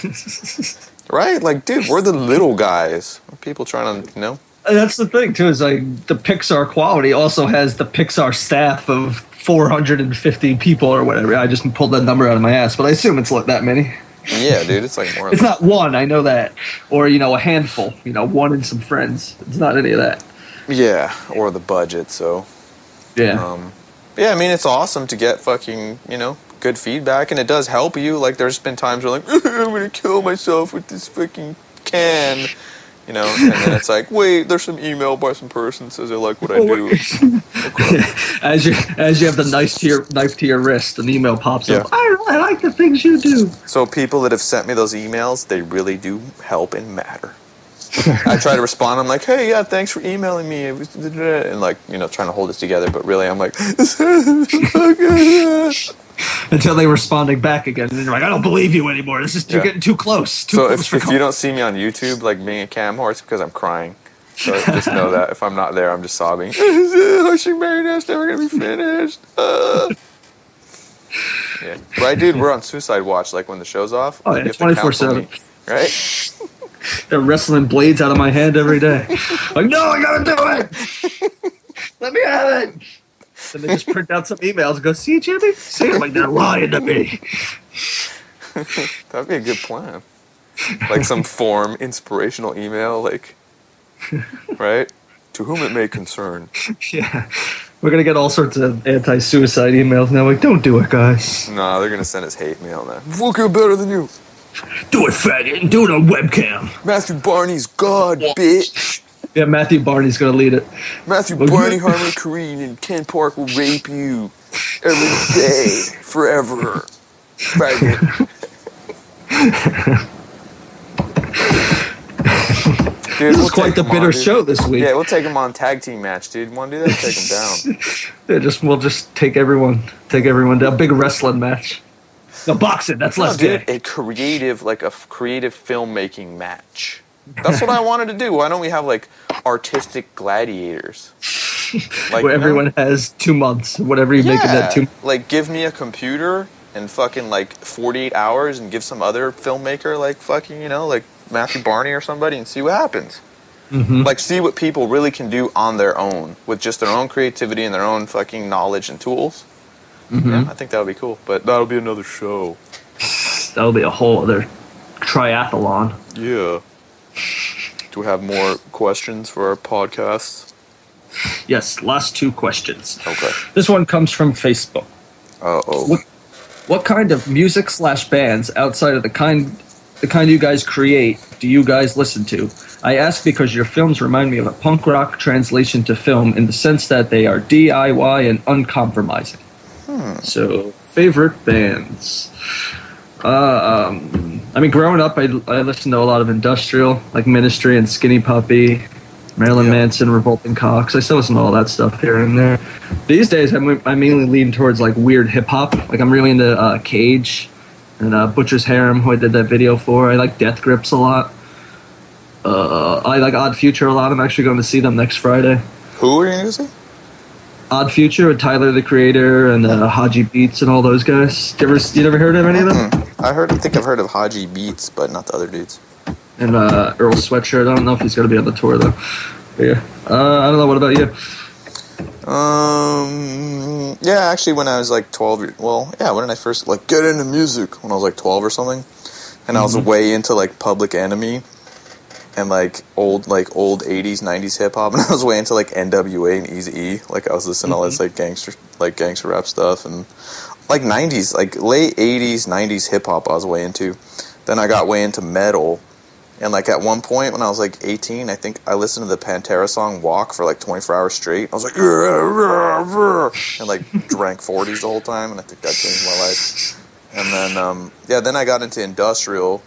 He's like, right? Like, dude, we're the little guys. People trying to, And that's the thing too, is like the Pixar quality also has the Pixar staff of 450 people or whatever. I just pulled that number out of my ass, but I assume it's like that many. Yeah, dude, it's like more. It's not one, I know that, or a handful. One and some friends. It's not any of that. Yeah, or the budget. So. Yeah. Yeah, I mean, it's awesome to get fucking good feedback, and it does help you. Like, there's been times where like, I'm gonna kill myself with this fucking can. And then it's like, wait, there's some email by some person that says they like what I do. As you have the knife to your wrist, an email pops up. I like the things you do. So people that have sent me those emails, they really do help and matter. I try to respond. I'm like, hey, yeah, thanks for emailing me, and like, trying to hold it together. But really, I'm like, until they responding back again, and then you're like, I don't believe you anymore. You're getting too close. So if you don't see me on YouTube, like being a cam whore, it's because I'm crying. So just know that if I'm not there, I'm just sobbing. Hushing Marionette's never gonna be finished. Yeah, right, dude. We're on suicide watch. Like when the show's off. Oh yeah, 24/7. Right. They're wrestling blades out of my hand every day. Like, no, I gotta do it. Let me have it. And they just print out some emails and go, see, Jimmy? See, I'm like, they're lying to me. That'd be a good plan. Like some form, inspirational email, like, right? To whom it may concern. Yeah. We're gonna get all sorts of anti-suicide emails now. Like, don't do it, guys. No, they're gonna send us hate mail now. We'll get better than you. Do it, faggot, and do it on webcam. Matthew Barney's God, bitch. Yeah, Matthew Barney's gonna lead it. Matthew Barney, Harmony Korine, and Ken Park will rape you every day, forever. Faggot. Dude, This is quite the bitter show this week. Yeah, we'll take him on tag team match, dude. Want to do that? Take him down. Yeah, we'll just take everyone down. Big wrestling match. No, boxing. That's less dude, gay. a creative filmmaking match. That's what I wanted to do. Why don't we have like artistic gladiators? Like, where everyone has 2 months, whatever you make in that 2 months. Like, give me a computer and fucking like 48 hours, and give some other filmmaker like fucking like Matthew Barney or somebody, and see what happens. Mm-hmm. Like, see what people really can do on their own with just their own creativity and their own fucking knowledge and tools. Mm-hmm. Yeah, I think that would be cool. But that'll be another show. That'll be a whole other triathlon. Yeah. Do we have more questions for our podcast? Yes, last 2 questions. Okay. This one comes from Facebook. Uh-oh. What kind of music/bands outside of the kind you guys create do you guys listen to? I ask because your films remind me of a punk rock translation to film in the sense that they are DIY and uncompromising. So, favorite bands. I mean, growing up, I listened to a lot of industrial, like Ministry and Skinny Puppy, Marilyn Manson, Revolting Cocks. I still listen to all that stuff here and there. These days, I mainly lean towards like weird hip hop. Like, I'm really into Cage and Butcher's Harem, who I did that video for. I like Death Grips a lot. I like Odd Future a lot. I'm actually going to see them next Friday. Who are you going to see? Odd Future with Tyler the Creator and Haji Beats and all those guys. You never heard of any of them? I think I've heard of Haji Beats, but not the other dudes. And Earl Sweatshirt. I don't know if he's going to be on the tour though. But yeah. I don't know. What about you? Yeah, actually, when I was like 12, when did I first like get into music? When I was like 12 or something, and I was way into like Public Enemy and like old 80s, 90s hip hop, and I was way into like NWA and Eazy-E. Like, I was listening to all this like gangster rap stuff, and like 90s, like late 80s, 90s hip hop I was way into. Then I got way into metal. And, like, at one point, when I was, like, 18, I think I listened to the Pantera song Walk for, like, 24 hours straight. I was like, and, like, drank 40s the whole time, and I think that changed my life. And then, then I got into industrial,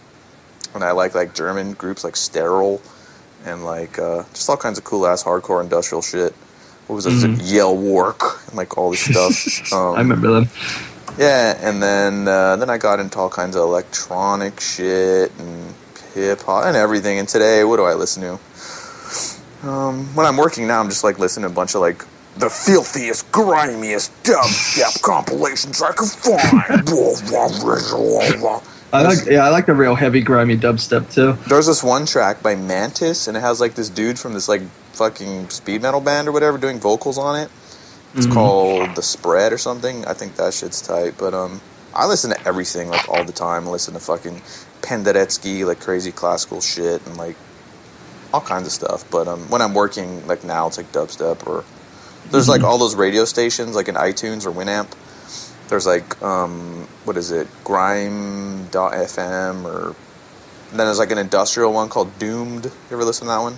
and I like, German groups like Sterile, and, like, just all kinds of cool-ass hardcore industrial shit. What was it? Yell Work, and, like, all this stuff. I remember them. Yeah, and then I got into all kinds of electronic shit, and hip hop and everything. And today, what do I listen to? When I'm working now, I'm just like listening to a bunch of like the filthiest, grimiest dubstep compilations I could find. I like the real heavy, grimy dubstep too. There's this one track by Mantis, and it has like this dude from this like fucking speed metal band or whatever doing vocals on it. It's called The Spread or something. I think that shit's tight. But I listen to everything like all the time. I listen to fucking Penderecki, like crazy classical shit, and like all kinds of stuff. But when I'm working, like now, it's like dubstep, or there's like all those radio stations, like in iTunes or Winamp. There's like what is it, Grime.fm, or then there's like an industrial one called Doomed. You ever listen to that one?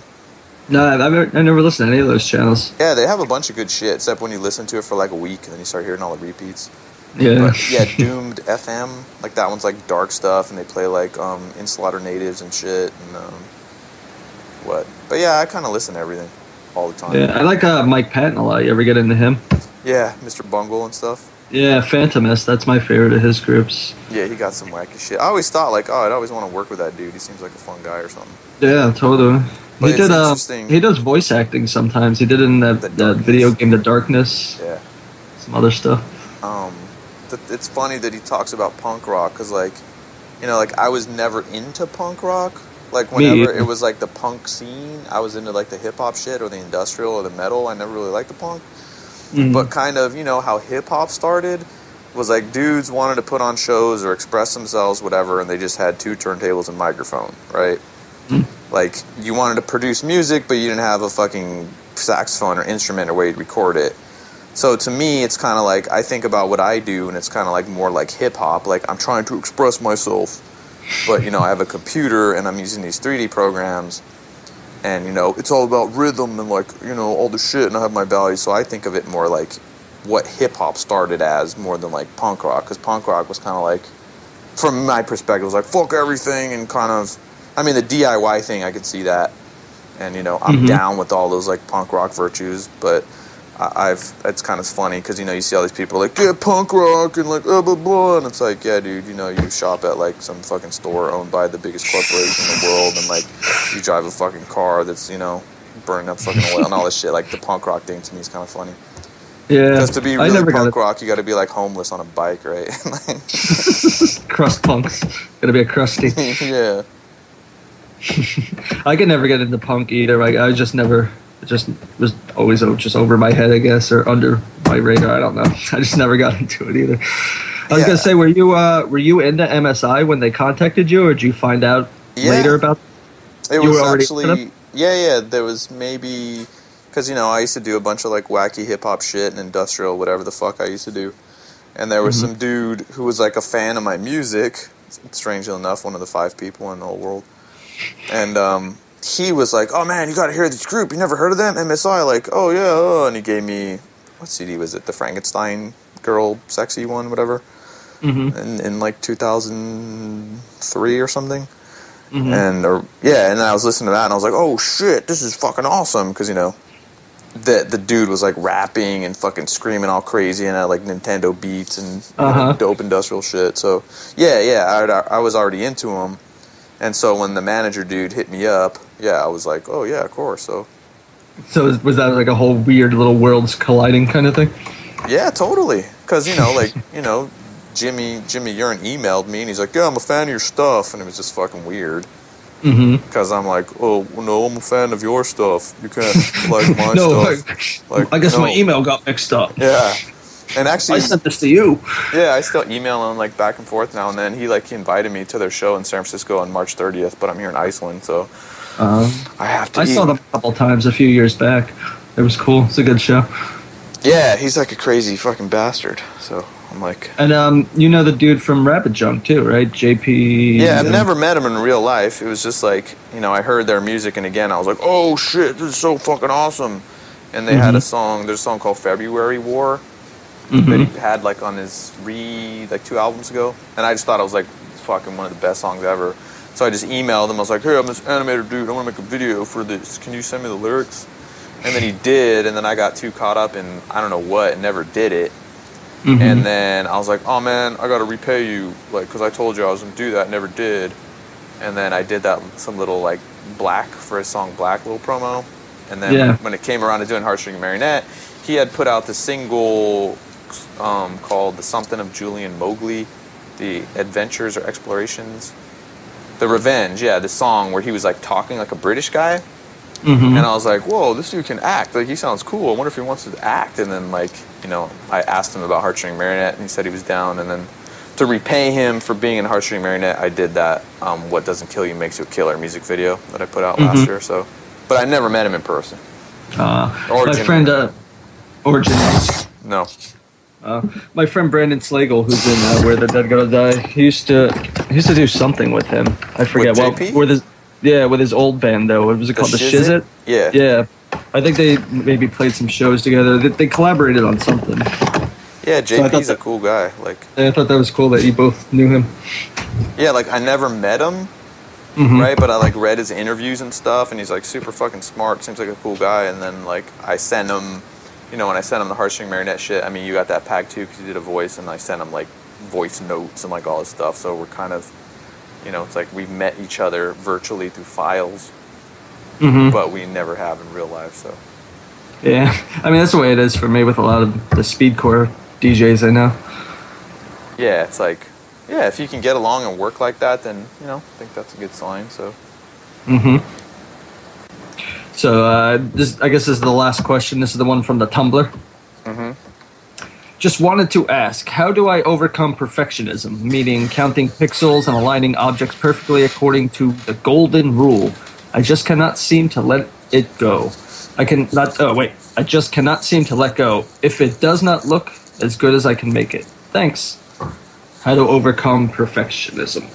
No, I never listened to any of those channels. Yeah, they have a bunch of good shit, except when you listen to it for like a week and then you start hearing all the repeats. Yeah. But yeah, Doomed FM, like that one's like dark stuff, and they play like In Slaughter Natives and shit, and But yeah, I kind of listen to everything all the time. Yeah, I like Mike Patton a lot. You ever get into him? Yeah, Mr. Bungle and stuff. Yeah, Phantomist. That's my favorite of his groups. Yeah, he got some wacky shit. I always thought like, I'd always want to work with that dude. He seems like a fun guy or something. Yeah, totally. But He does voice acting sometimes. He did it in that video game, The Darkness. Yeah. Some other stuff. It's funny that he talks about punk rock, because like, like I was never into punk rock. Like whenever it was like the punk scene, I was into like the hip hop shit or the industrial or the metal. I never really liked the punk. But kind of, how hip hop started was like dudes wanted to put on shows or express themselves, whatever, and they just had 2 turntables and microphone, right? Like, you wanted to produce music, but you didn't have a fucking saxophone or instrument or way to record it. So to me, it's kind of like, I think about what I do, and it's kind of like more like hip-hop. Like, I'm trying to express myself, but, you know, I have a computer, and I'm using these 3D programs, and, you know, it's all about rhythm and, like, you know, all the shit, and I have my values. So I think of it more like what hip-hop started as more than, like, punk rock. Because punk rock was kind of like, from my perspective, it was like, fuck everything, and kind of, I mean, the DIY thing, I could see that. And, you know, I'm down with all those, like, punk rock virtues, but it's kind of funny because, you know, you see all these people like, yeah, punk rock and like, blah, blah, blah. And it's like, yeah, dude, you know, you shop at like some fucking store owned by the biggest corporation in the world, and like, you drive a fucking car that's, you know, burning up fucking oil and all this shit. Like, the punk rock thing to me is kind of funny. Yeah. Because to be really punk rock, you got to be like homeless on a bike, right? Crust punks. Gotta be a crusty. Yeah. I could never get into punk either. Like, I just never... It just was always just over my head, I guess, or under my radar. I don't know. I just never got into it either. I was gonna say, were you into MSI when they contacted you, or did you find out later about? It was actually there was maybe because, you know, I used to do a bunch of like wacky hip hop shit and industrial whatever the fuck I used to do, and there was some dude who was like a fan of my music. Strangely enough, one of the 5 people in the whole world, and he was like, oh man, you gotta hear this group. You never heard of them? MSI. Like, oh yeah, oh. And he gave me, what CD was it? The Frankenstein girl, sexy one, whatever. In like 2003 or something. And I was listening to that, and I was like, oh shit, this is fucking awesome. Because, you know, the dude was like rapping and fucking screaming all crazy and had like Nintendo beats and you know, dope industrial shit. So I was already into him. And so when the manager dude hit me up, I was like, oh, yeah, of course. So was that like a whole weird little worlds colliding kind of thing? Yeah, totally. Because, you know, like, you know, Jimmy Urine emailed me, and he's like, yeah, I'm a fan of your stuff. And it was just fucking weird. Because I'm like, oh, no, I'm a fan of your stuff. You can't like my stuff. I guess my email got mixed up. Yeah. And actually, I sent this to you. Yeah, I still email him like back and forth now and then. He invited me to their show in San Francisco on March 30th, but I'm here in Iceland, so I have to. I saw them a couple times a few years back. It was cool. It's a good show. Yeah, he's like a crazy fucking bastard. So I'm like, and you know the dude from Rabbit Junk too, right? JP. Yeah, I've never met him in real life. It was just like, you know, I heard their music, and again, I was like, oh shit, this is so fucking awesome. And they had a song. There's a song called February War. That he had like on his 2 albums ago, and I just thought it was like fucking one of the best songs ever. So I just emailed him. I was like, hey, I'm this animator dude, I want to make a video for this, can you send me the lyrics? And then he did, and then I got too caught up in I don't know what and never did it. And then I was like, oh man, I gotta repay you, like, because I told you I was gonna do that, never did. And then I did that some little like Black for his song Black little promo. And then when it came around to doing Heartstring Marionette, he had put out the single called The Something of Julian Mowgli, The Adventures or Explorations, The Revenge, the song where he was like talking like a British guy. And I was like, whoa, this dude can act, like he sounds cool, I wonder if he wants to act. And then, like, you know, I asked him about Heartstring Marionette, and he said he was down. And then to repay him for being in Heartstring Marionette, I did that What Doesn't Kill You Makes You a Killer music video that I put out last year. So, but I never met him in person. My friend Origin. No. My friend Brandon Slagle, who's in Where the Dead Gotta Die, he used to do something with him. I forget with his old band though. What was it called? The Shizit? Yeah. Yeah. I think they maybe played some shows together. They collaborated on something. Yeah, JP's a cool guy. Like, I thought that was cool that you both knew him. Yeah, like I never met him, right? But I like read his interviews and stuff, and he's like super fucking smart. Seems like a cool guy. And then like I sent him. You know, when I sent him the Heartstring Marionette shit, I mean, you got that pack too because you did a voice, and I sent him like voice notes and like all this stuff. So we're kind of, you know, it's like we've met each other virtually through files, but we never have in real life. So yeah, I mean that's the way it is for me with a lot of the speedcore DJs I know. Yeah, it's like, yeah, if you can get along and work like that, then, you know, I think that's a good sign. So. So, I guess this is the last question. This is the one from the Tumblr. Just wanted to ask, how do I overcome perfectionism, meaning counting pixels and aligning objects perfectly according to the golden rule? I just cannot seem to let it go. I just cannot seem to let go. If it does not look as good as I can make it. Thanks. How to overcome perfectionism.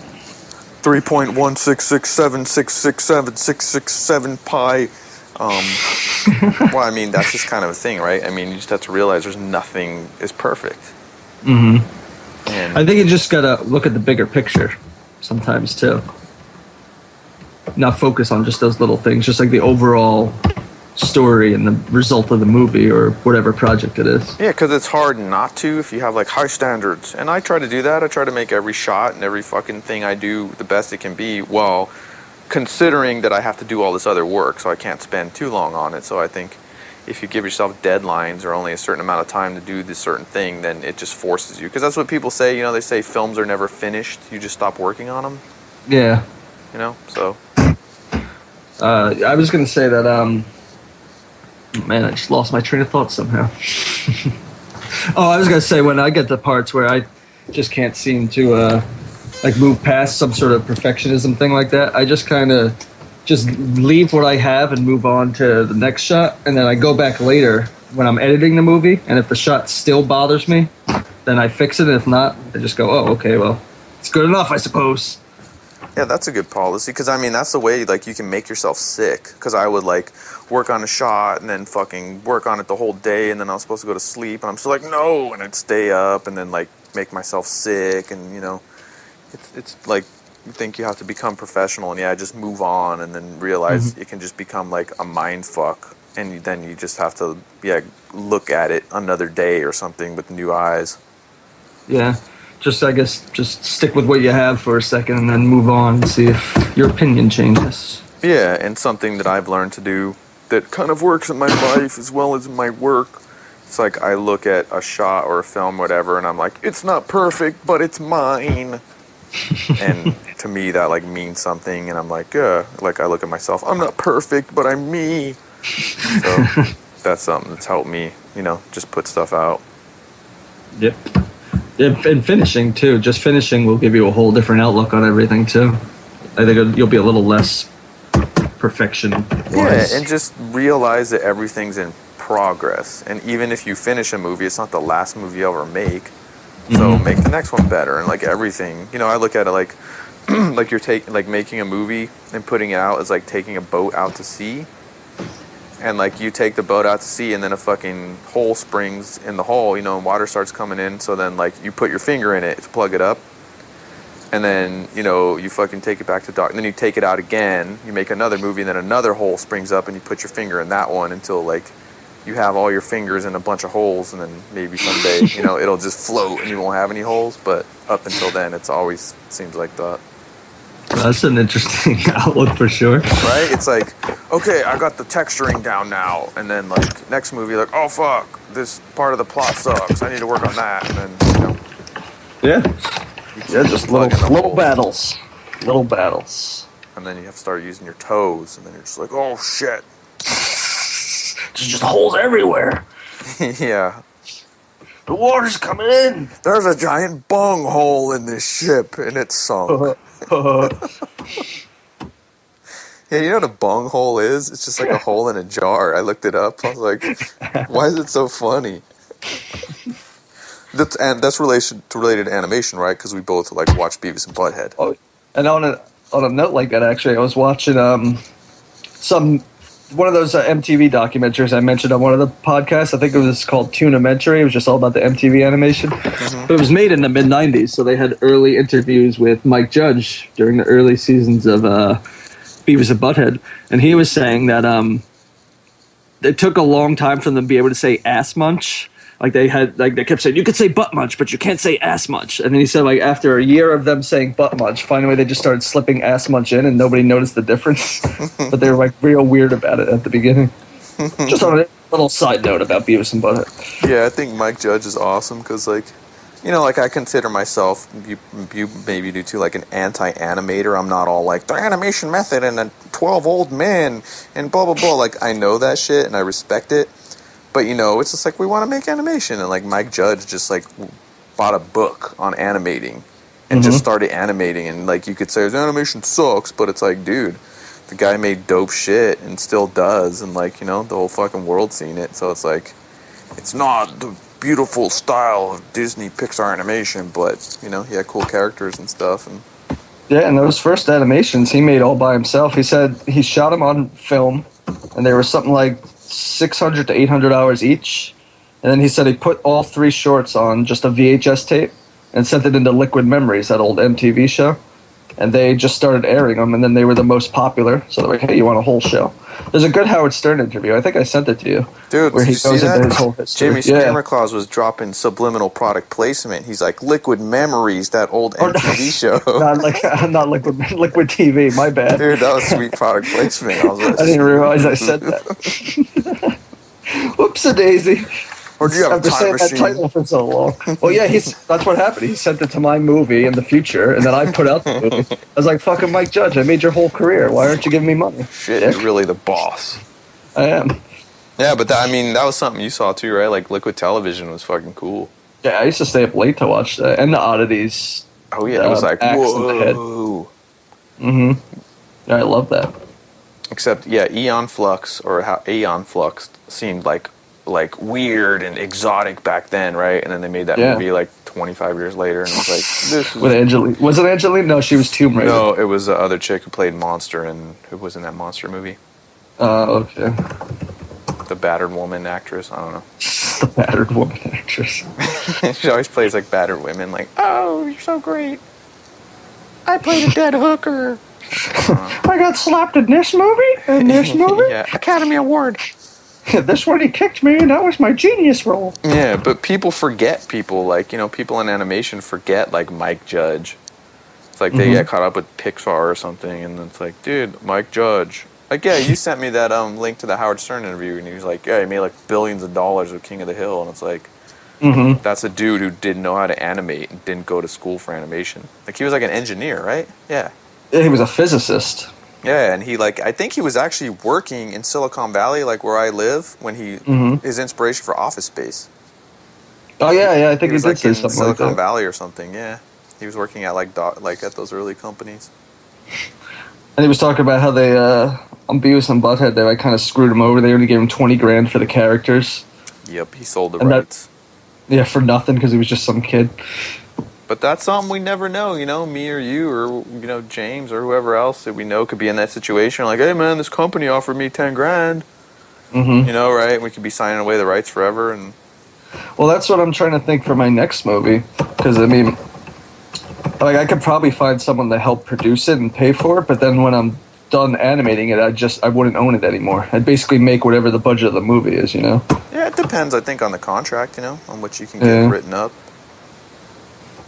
3.166766767 pi. Well, I mean, that's just kind of a thing, right? I mean, you just have to realize there's nothing is perfect. Mm-hmm. And I think you just gotta look at the bigger picture sometimes too. Not focus on just those little things, just like the overall story and the result of the movie or whatever project it is. yeah, because it's hard not to if you have like high standards. And I try to do that. I try to make every shot and every fucking thing I do the best it can be, while considering that I have to do all this other work, so I can't spend too long on it. So I think if you give yourself deadlines or only a certain amount of time to do this certain thing, then it just forces you. Because that's what people say, you know, they say films are never finished. You just stop working on them, Yeah. you know? So, I was gonna say that, man, I just lost my train of thought somehow. Oh, I was gonna say, when I get to parts where I just can't seem to, like, move past some sort of perfectionism thing like that, I just kind of just leave what I have and move on to the next shot, and then I go back later when I'm editing the movie, and if the shot still bothers me, then I fix it, and if not, I just go, oh, okay, well, it's good enough, I suppose. yeah, that's a good policy. Because, I mean, that's the way, like, you can make yourself sick. Because I would, like, work on a shot and then fucking work on it the whole day, and then I was supposed to go to sleep, and I'm still like, no, and I'd stay up and then, like, make myself sick, and, you know, it's like, you think you have to become professional, and just move on, and then realize it can just become like a mind fuck, and then you just have to look at it another day or something with new eyes. Yeah, I guess just stick with what you have for a second and then move on and see if your opinion changes. Yeah, and something that I've learned to do that kind of works in my life as well as in my work. It's like I look at a shot or a film, whatever, and I'm like, it's not perfect, but it's mine. And to me, that like means something, and I'm like I look at myself, I'm not perfect, but I'm me. So that's something that's helped me, you know, just put stuff out. Yep. And finishing too. Just finishing will give you a whole different outlook on everything too. I think you'll be a little less perfection. Yeah, and just realize that everything's in progress. And even if you finish a movie, it's not the last movie you ever make. So make the next one better, and like everything, you know, I look at it like, like you're making a movie and putting it out is like taking a boat out to sea, and like you take the boat out to sea, and then a fucking hole springs in the hull, you know, and water starts coming in. So then like you put your finger in it to plug it up, and then you know you fucking take it back to dock, and then you take it out again. You make another movie, and then another hole springs up, and you put your finger in that one until like you have all your fingers in a bunch of holes, and then maybe someday, you know, it'll just float and you won't have any holes. But up until then, it's always seems like that. That's an interesting outlook for sure. Right? It's like, okay, I got the texturing down now, and then like next movie, like, oh fuck, this part of the plot sucks. I need to work on that, and then you know. Yeah. Just little battles. Little battles. And then you have to start using your toes, and then you're just like, oh shit. There's just holes everywhere. Yeah. The water's coming in. There's a giant bung hole in this ship, and it's sunk. Yeah, you know what a bung hole is? It's just like a hole in a jar. I looked it up. I was like, why is it so funny? That's related to animation, right? Because we both like watch Beavis and Butthead. Oh, and on a note like that, actually, I was watching one of those MTV documentaries I mentioned on one of the podcasts. I think it was called Tuna-mentary. It was just all about the MTV animation. But it was made in the mid-'90s, so they had early interviews with Mike Judge during the early seasons of Beavis and Butthead. And he was saying that it took a long time for them to be able to say ass munch. Like they kept saying, you could say butt munch, but you can't say ass munch. And then he said, like, after a year of them saying butt munch, finally they just started slipping ass munch in, and nobody noticed the difference. But they were like real weird about it at the beginning. Just on a little side note about Beavis and Butthead. Yeah, I think Mike Judge is awesome because, like, you know, like I consider myself, you maybe do too, like an anti-animator. I'm not all like the animation method and a 12 old men and blah blah blah. Like I know that shit and I respect it. But, you know, it's just like, we want to make animation. And, like, Mike Judge just, like, bought a book on animating and just started animating. And, like, you could say, his animation sucks. But it's like, dude, the guy made dope shit and still does, and like, you know, the whole fucking world's seen it. So it's like, it's not the beautiful style of Disney Pixar animation, but you know, he had cool characters and stuff. And yeah, and those first animations he made all by himself. He said he shot them on film, and they were something like 600 to 800 hours each. And then he said he put all 3 shorts on just a VHS tape and sent it into Liquid Memories, that old MTV show. And they just started airing them, and then they were the most popular. So they're like, hey, you want a whole show? There's a good Howard Stern interview. I think I sent it to you. Dude, where did he you see goes that? into his whole history. Jimmy Spammerclaus was dropping subliminal product placement. He's like, Liquid Memories, that old MTV show. Not Liquid TV, my bad. Dude, that was sweet product placement. I didn't realize I said that. Whoops-a-daisy. Or do you have a After time saying machine? that title for so long. Well, yeah, that's what happened. He sent it to my movie in the future, and then I put out the movie. I was like, fucking Mike Judge, I made your whole career. Why aren't you giving me money? Shit, you're really the boss. I am. Yeah, but I mean, that was something you saw too, right? Like, Liquid Television was fucking cool. Yeah, I used to stay up late to watch that. And the oddities. Oh, yeah, it was like, whoa. Mm-hmm. Yeah, I love that. Except, yeah, Aeon Flux seemed like weird and exotic back then, right? And then they made that movie like 25 years later, and it was like, this is... With Angelina. Was it Angelina? No, she was Tomb Raider. No, it was the other chick who played Monster, and who was in that Monster movie. Okay. The battered woman actress, I don't know. The battered woman actress. She always plays like battered women, like, oh, you're so great. I played a dead hooker. I got slapped in this movie? In this movie? Yeah, Academy Award. This one he kicked me, and that was my genius role. Yeah, but people forget people. Like, you know, people in animation forget, like, Mike Judge. It's like they get caught up with Pixar or something, and it's like, dude, Mike Judge. Like, yeah, you sent me that link to the Howard Stern interview, and he was like, yeah, he made, like, billions of dollars with King of the Hill, and it's like, that's a dude who didn't know how to animate and didn't go to school for animation. Like, he was, like, an engineer, right? Yeah. Yeah, he was a physicist. Yeah, and he, like, I think he was actually working in Silicon Valley, like where I live, when he his inspiration for Office Space. Oh yeah, I think he was did like say in something Silicon like that. Valley or something. Yeah, he was working at like at those early companies. And he was talking about how they on Beavis and Butthead, they like kind of screwed him over. They only gave him $20,000 for the characters. Yep, he sold the And rights. Yeah, for nothing because he was just some kid. But that's something we never know, you know, me or you or, you know, James or whoever else that we know could be in that situation. Like, hey, man, this company offered me $10,000. You know, right? We could be signing away the rights forever. And well, that's what I'm trying to think for my next movie. Because, I mean, like, I could probably find someone to help produce it and pay for it. But then when I'm done animating it, I wouldn't own it anymore. I'd basically make whatever the budget of the movie is, you know? Yeah, it depends, I think, on the contract, you know, on what you can get written up.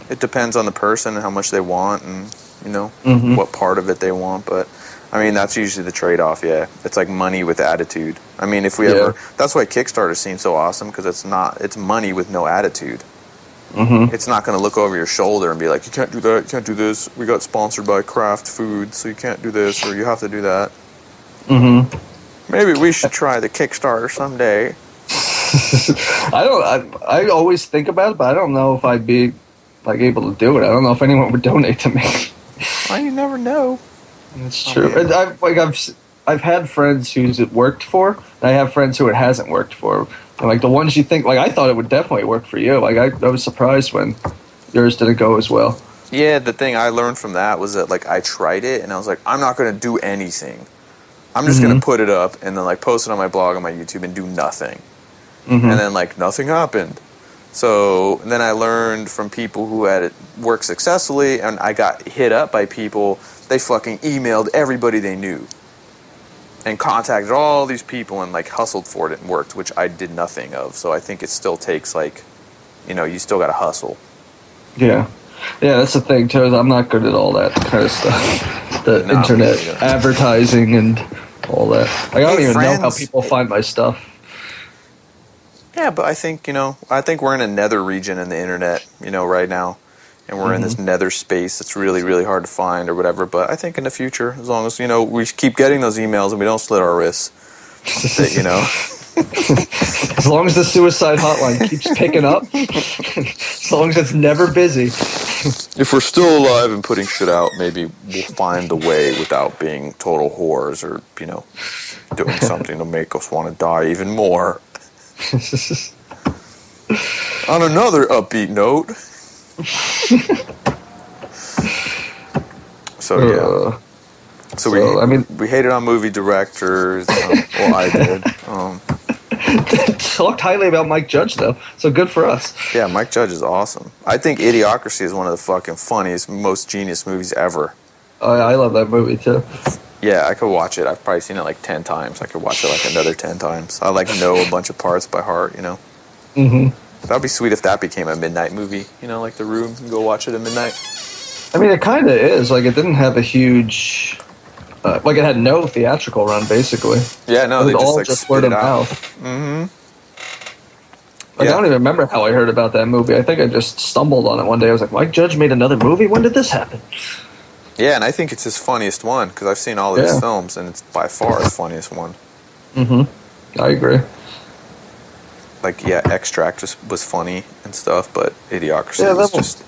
It depends on the person and how much they want and, you know, what part of it they want. But, I mean, that's usually the trade-off, yeah. It's like money with attitude. I mean, if we ever... That's why Kickstarter seems so awesome, because it's money with no attitude. It's not going to look over your shoulder and be like, you can't do that, you can't do this. We got sponsored by Kraft Foods, so you can't do this, or you have to do that. Maybe we should try the Kickstarter someday. I always think about it, but I don't know if I'd be... like able to do it. I don't know if anyone would donate to me. Well, you never know. That's true. And I've had friends who's it worked for, and I have friends who it hasn't worked for. And like the ones you think, like I thought it would definitely work for you. Like I was surprised when yours didn't go as well. Yeah, the thing I learned from that was that like I tried it and I was like, I'm not going to do anything. I'm just going to put it up and then like post it on my blog on my YouTube and do nothing. And then like nothing happened. So then I learned from people who had it work successfully, and I got hit up by people. They fucking emailed everybody they knew and contacted all these people and like hustled for it and worked, which I did nothing of. So I think it still takes like, you know, you still got to hustle. Yeah, that's the thing too. Is I'm not good at all that kind of stuff. The internet advertising and all that. Like, I don't even know how people find my stuff. Yeah, but I think, you know, we're in a nether region in the internet, you know, right now. And we're in this nether space that's really, really hard to find or whatever. But I think in the future, as long as, you know, we keep getting those emails and we don't slit our wrists, that, you know. As long as the suicide hotline keeps picking up, as long as it's never busy. if we're still alive and putting shit out, maybe we'll find the way without being total whores or, doing something to make us want to die even more. On another upbeat note. So, yeah. We hated on movie directors. Well, I did. Talked highly about Mike Judge, though, so good for us. Yeah, Mike Judge is awesome. I think Idiocracy is one of the fucking funniest, most genius movies ever. Oh, yeah, I love that movie, too. Yeah, I could watch it. I've probably seen it like 10 times. I could watch it like another 10 times. I know a bunch of parts by heart, Mm-hmm. That'd be sweet if that became a midnight movie, like The Room. You can go watch it at midnight. I mean, it kind of is. Like, it didn't have a huge... it had no theatrical run, basically. Yeah, no, they all just word spit of it out. mouth. Mm-hmm. I don't even remember how I heard about that movie. I think I just stumbled on it one day. I was like, Mike Judge made another movie? When did this happen? Yeah, and I think it's his funniest one, because I've seen all of his films, and it's by far his funniest one. Mm-hmm. I agree. Extract was funny and stuff, but Idiocracy was just...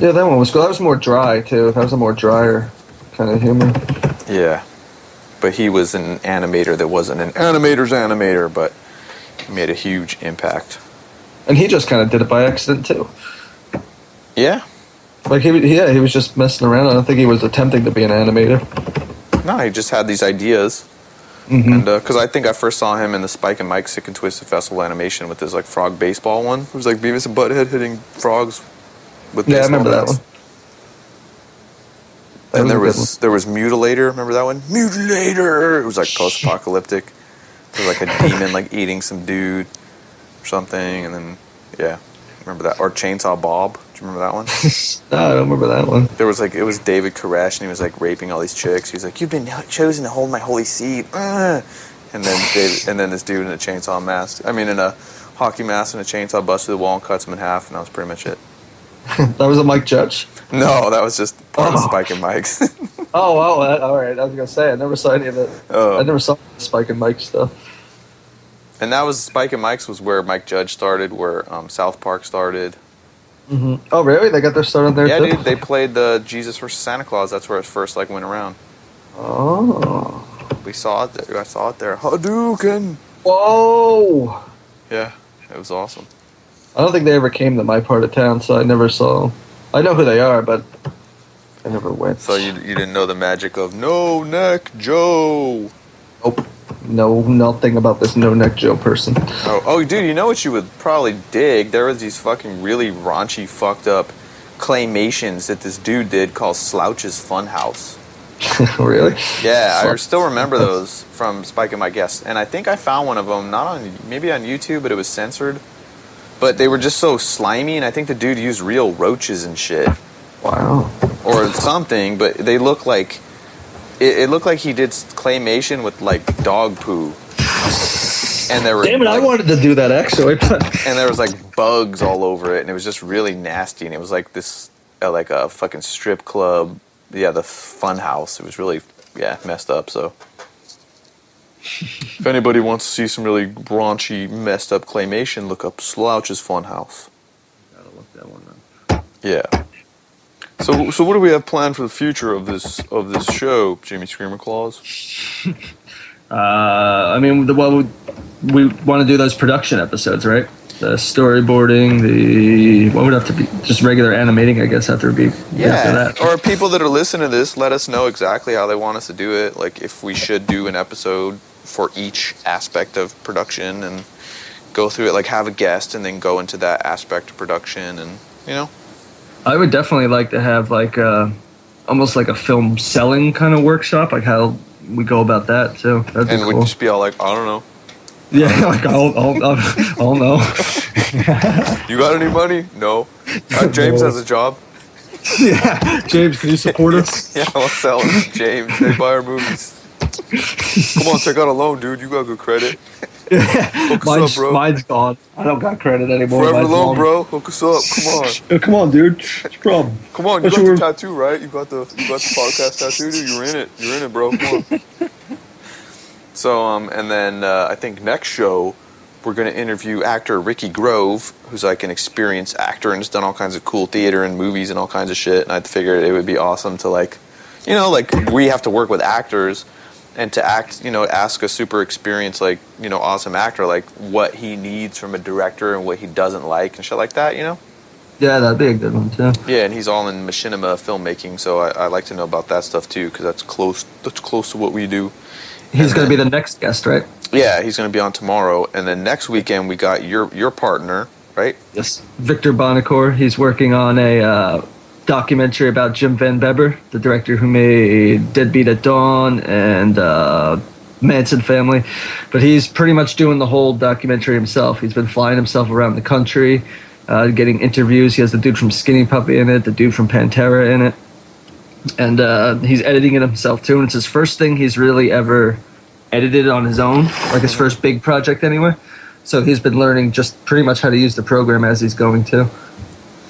Yeah, that one was cool. That was more dry, too. That was a more drier kind of humor. Yeah. But he was an animator that wasn't an animator's animator, but he made a huge impact. And he just kind of did it by accident, too. Yeah. He was just messing around. I don't think he was attempting to be an animator. No, he just had these ideas. Mm-hmm. And because I think I first saw him in the Spike and Mike Sick and Twisted Festival animation with his frog baseball one. It was like Beavis and Butthead hitting frogs with baseball I remember bats. that one. And there was Mutilator. Remember that one? Mutilator. It was post-apocalyptic. It was a demon eating some dude or something, and then remember that? Or Chainsaw Bob. Do you remember that one? No, I don't remember that one. There was it was David Koresh, and he was raping all these chicks. He was like, "You've been chosen to hold my holy seed." And then this dude in a chainsaw mask. I mean, in a hockey mask and a chainsaw busts through the wall and cuts him in half, and that was pretty much it. That was a Mike Judge? No, that was just part of Spike and Mike's. all right. I was gonna say I never saw any of it. I never saw Spike and Mike stuff. And that was Spike and Mike's was where Mike Judge started, where South Park started. Mm-hmm. Oh, really? They got their start on there too? Yeah, dude. They played the Jesus versus Santa Claus. That's where it first went around. Oh. We saw it there. I saw it there. Hadouken. Whoa. Yeah, it was awesome. I don't think they ever came to my part of town, so I never saw. I know who they are, but I never went. So you didn't know the magic of No Neck Joe? Nope. No, nothing about this No Neck Joe person. Oh, dude, you know what you would probably dig? There was these fucking really raunchy, fucked up claymations that this dude did called Slouch's Funhouse. Really? Yeah, I still remember those from Spike and My Guest. And I think I found one of them, maybe on YouTube, but it was censored. But they were just so slimy, and I think the dude used real roaches and shit. Wow. Or something, but they look like... It looked like he did claymation with, dog poo. And there were... Damn it, I wanted to do that, actually. And there was, bugs all over it, and it was just really nasty. And it was this... a fucking strip club... Yeah, the fun house. It was really, messed up, so... If anybody wants to see some really raunchy, messed up claymation, look up Slouch's Funhouse. Gotta look that one up. Yeah. So what do we have planned for the future of this show, Jimmy Screamer Claus? I mean, we want to do those production episodes, right? The storyboarding, what would have to be just regular animating, I guess, after that. Or people that are listening to this, let us know exactly how they want us to do it. If we should do an episode for each aspect of production and go through it, have a guest and then go into that aspect of production and, I would definitely like to have almost like a film selling kind of workshop, how we go about that too. That'd be cool. We'd just be all I don't know. Yeah, I'll know. You got any money? No. James has a job. Yeah, James, can you support us? Yeah, I'll sell it. James, they buy our movies. Come on, check out a loan, dude. You got good credit. Hook us up, bro. Mine's gone. I don't got credit anymore. Forever loan, bro. Hook us up. Come on. Come on, dude. What's your problem? Come on, you got the tattoo, right? You got the podcast tattoo, dude. You're in it, bro. Come on. So, and then I think next show we're going to interview actor Ricky Grove, who's like an experienced actor and has done all kinds of cool theater and movies and all kinds of shit. And I figured it would be awesome to like, you know, like we have to work with actors and to act, you know, ask a super experienced, like, you know, awesome actor, like what he needs from a director and what he doesn't like and shit like that, you know? Yeah, that'd be a good one too. Yeah, and he's all in machinima filmmaking, so I like to know about that stuff too, because that's close to what we do. He's going to be the next guest, right? Yeah, he's going to be on tomorrow, and then next weekend we got your partner, right? Yes, Victor Bonacore. He's working on a documentary about Jim Van Bebber, the director who made Deadbeat at Dawn and Manson Family. But he's pretty much doing the whole documentary himself. He's been flying himself around the country, getting interviews. He has the dude from Skinny Puppy in it, the dude from Pantera in it. And he's editing it himself too, and it's his first thing he's really ever edited on his own, like his first big project anyway. So he's been learning just pretty much how to use the program as he's going to.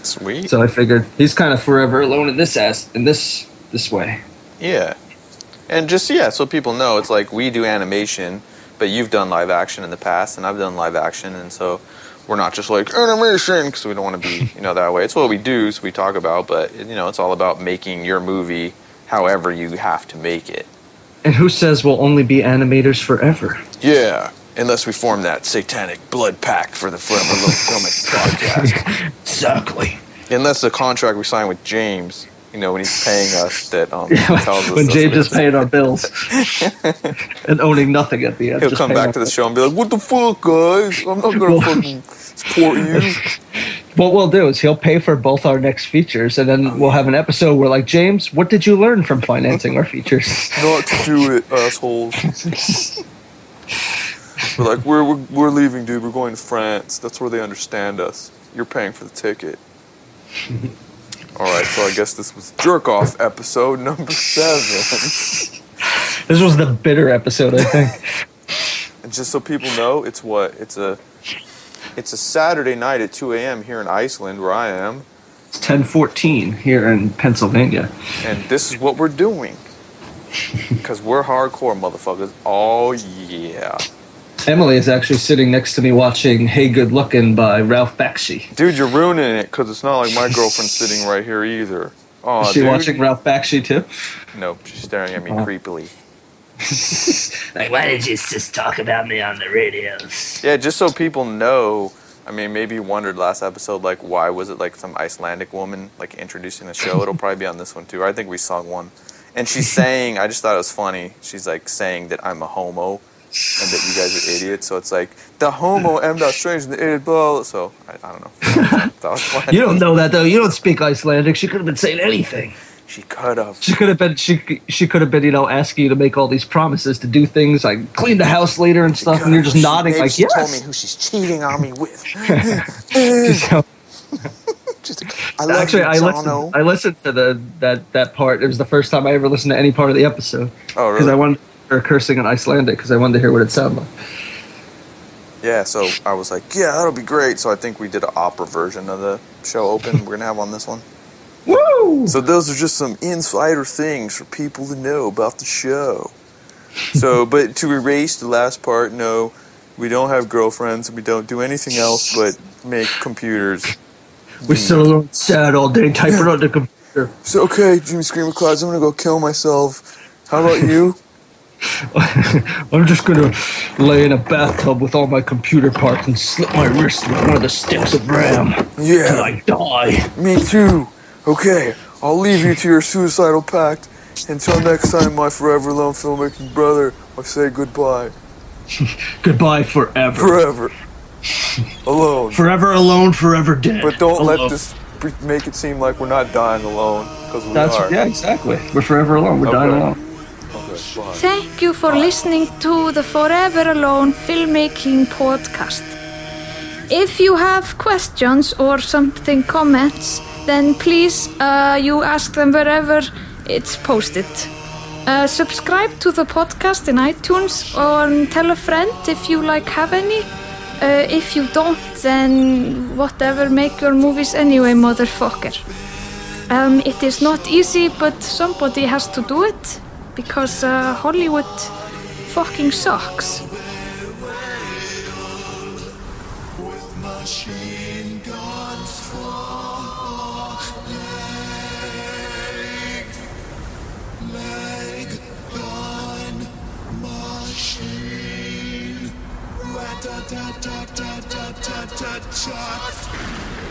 Sweet. So I figured he's kind of forever alone in this way. Yeah. And just, yeah, so people know, it's like we do animation, but you've done live action in the past, and I've done live action, and so we're not just like animation, because we don't want to be, you know, that way. It's what we do, so we talk about, but, you know, it's all about making your movie however you have to make it. And who says we'll only be animators forever? Yeah, unless we form that satanic blood pact for the Forever Alone Filmmaking podcast. Exactly. Unless the contract we signed with James, you know, when he's paying us, that tells us when James is paying our bills and owning nothing at the end. He'll come back to the show and be like, "What the fuck, guys? I'm not gonna fucking support you." What we'll do is he'll pay for both our next features, and then we'll have an episode where, like, James, what did you learn from financing our features? Not to do it, assholes. We're like, we're leaving, dude. We're going to France. That's where they understand us. You're paying for the ticket. All right, so I guess this was Jerk Off episode number 7. This was the bitter episode, I think. And just so people know, it's a Saturday night at 2 a.m. here in Iceland, where I am. It's 10:14 here in Pennsylvania. And this is what we're doing. Because we're hardcore, motherfuckers. Oh, yeah. Emily is actually sitting next to me watching Hey Good Lookin' by Ralph Bakshi. Dude, you're ruining it, because it's not like my girlfriend's sitting right here either. Oh, is she watching Ralph Bakshi too? Nope, she's staring at me creepily. Like, why did you just talk about me on the radios? Yeah, just so people know, I mean, maybe you wondered last episode, like, why was it, like, some Icelandic woman, like, introducing the show? It'll probably be on this one, too. I think we saw one. And she's saying, I just thought it was funny, she's, like, saying that I'm a homo and that you guys are idiots. So it's like, the homo, am not strange, and the idiot, blah. So, I don't know. That was funny. You don't know that, though. You don't speak Icelandic. She could have been saying anything. She could have. She could have been. She could have been, you know, asking you to make all these promises to do things like clean the house later and stuff, and you're just nodding maybe like, she yes. told me who she's cheating on me with. Actually, I listened to that part. It was the first time I ever listened to any part of the episode. Oh, really? Because I wanted her cursing in Icelandic because I wanted to hear what it sounded like. Yeah, so I was like, yeah, that'll be great. So I think we did an opera version of the show open. We're gonna have on this one. Woo! So those are just some insider things for people to know about the show. So, but to erase the last part, no, we don't have girlfriends. We don't do anything else but make computers. We sit alone sad all day typing on the computer. So, okay, Jimmy Screamer Clouds, I'm going to go kill myself. How about you? I'm just going to lay in a bathtub with all my computer parts and slit my wrist with one of the sticks of RAM. Yeah. Till I die. Me too. Okay, I'll leave you to your suicidal pact. Until next time, my forever alone filmmaking brother, I say goodbye. Goodbye forever. Forever. Alone. Forever alone, forever dead. But don't alone. let this make it seem like we're not dying alone, because we are. Yeah, exactly. We're forever alone. We're dying alone. Okay, bye. Thank you for listening to the Forever Alone Filmmaking podcast. If you have questions or something comments, then please you ask them wherever it's posted. Subscribe to the podcast in iTunes or tell a friend if you have any. If you don't, then whatever, make your movies anyway, motherfucker. It is not easy, but somebody has to do it, because Hollywood fucking sucks. with machine guns for legs. Leg gun machine. Rat-a-tat-tat-tat-tat-tat-tat.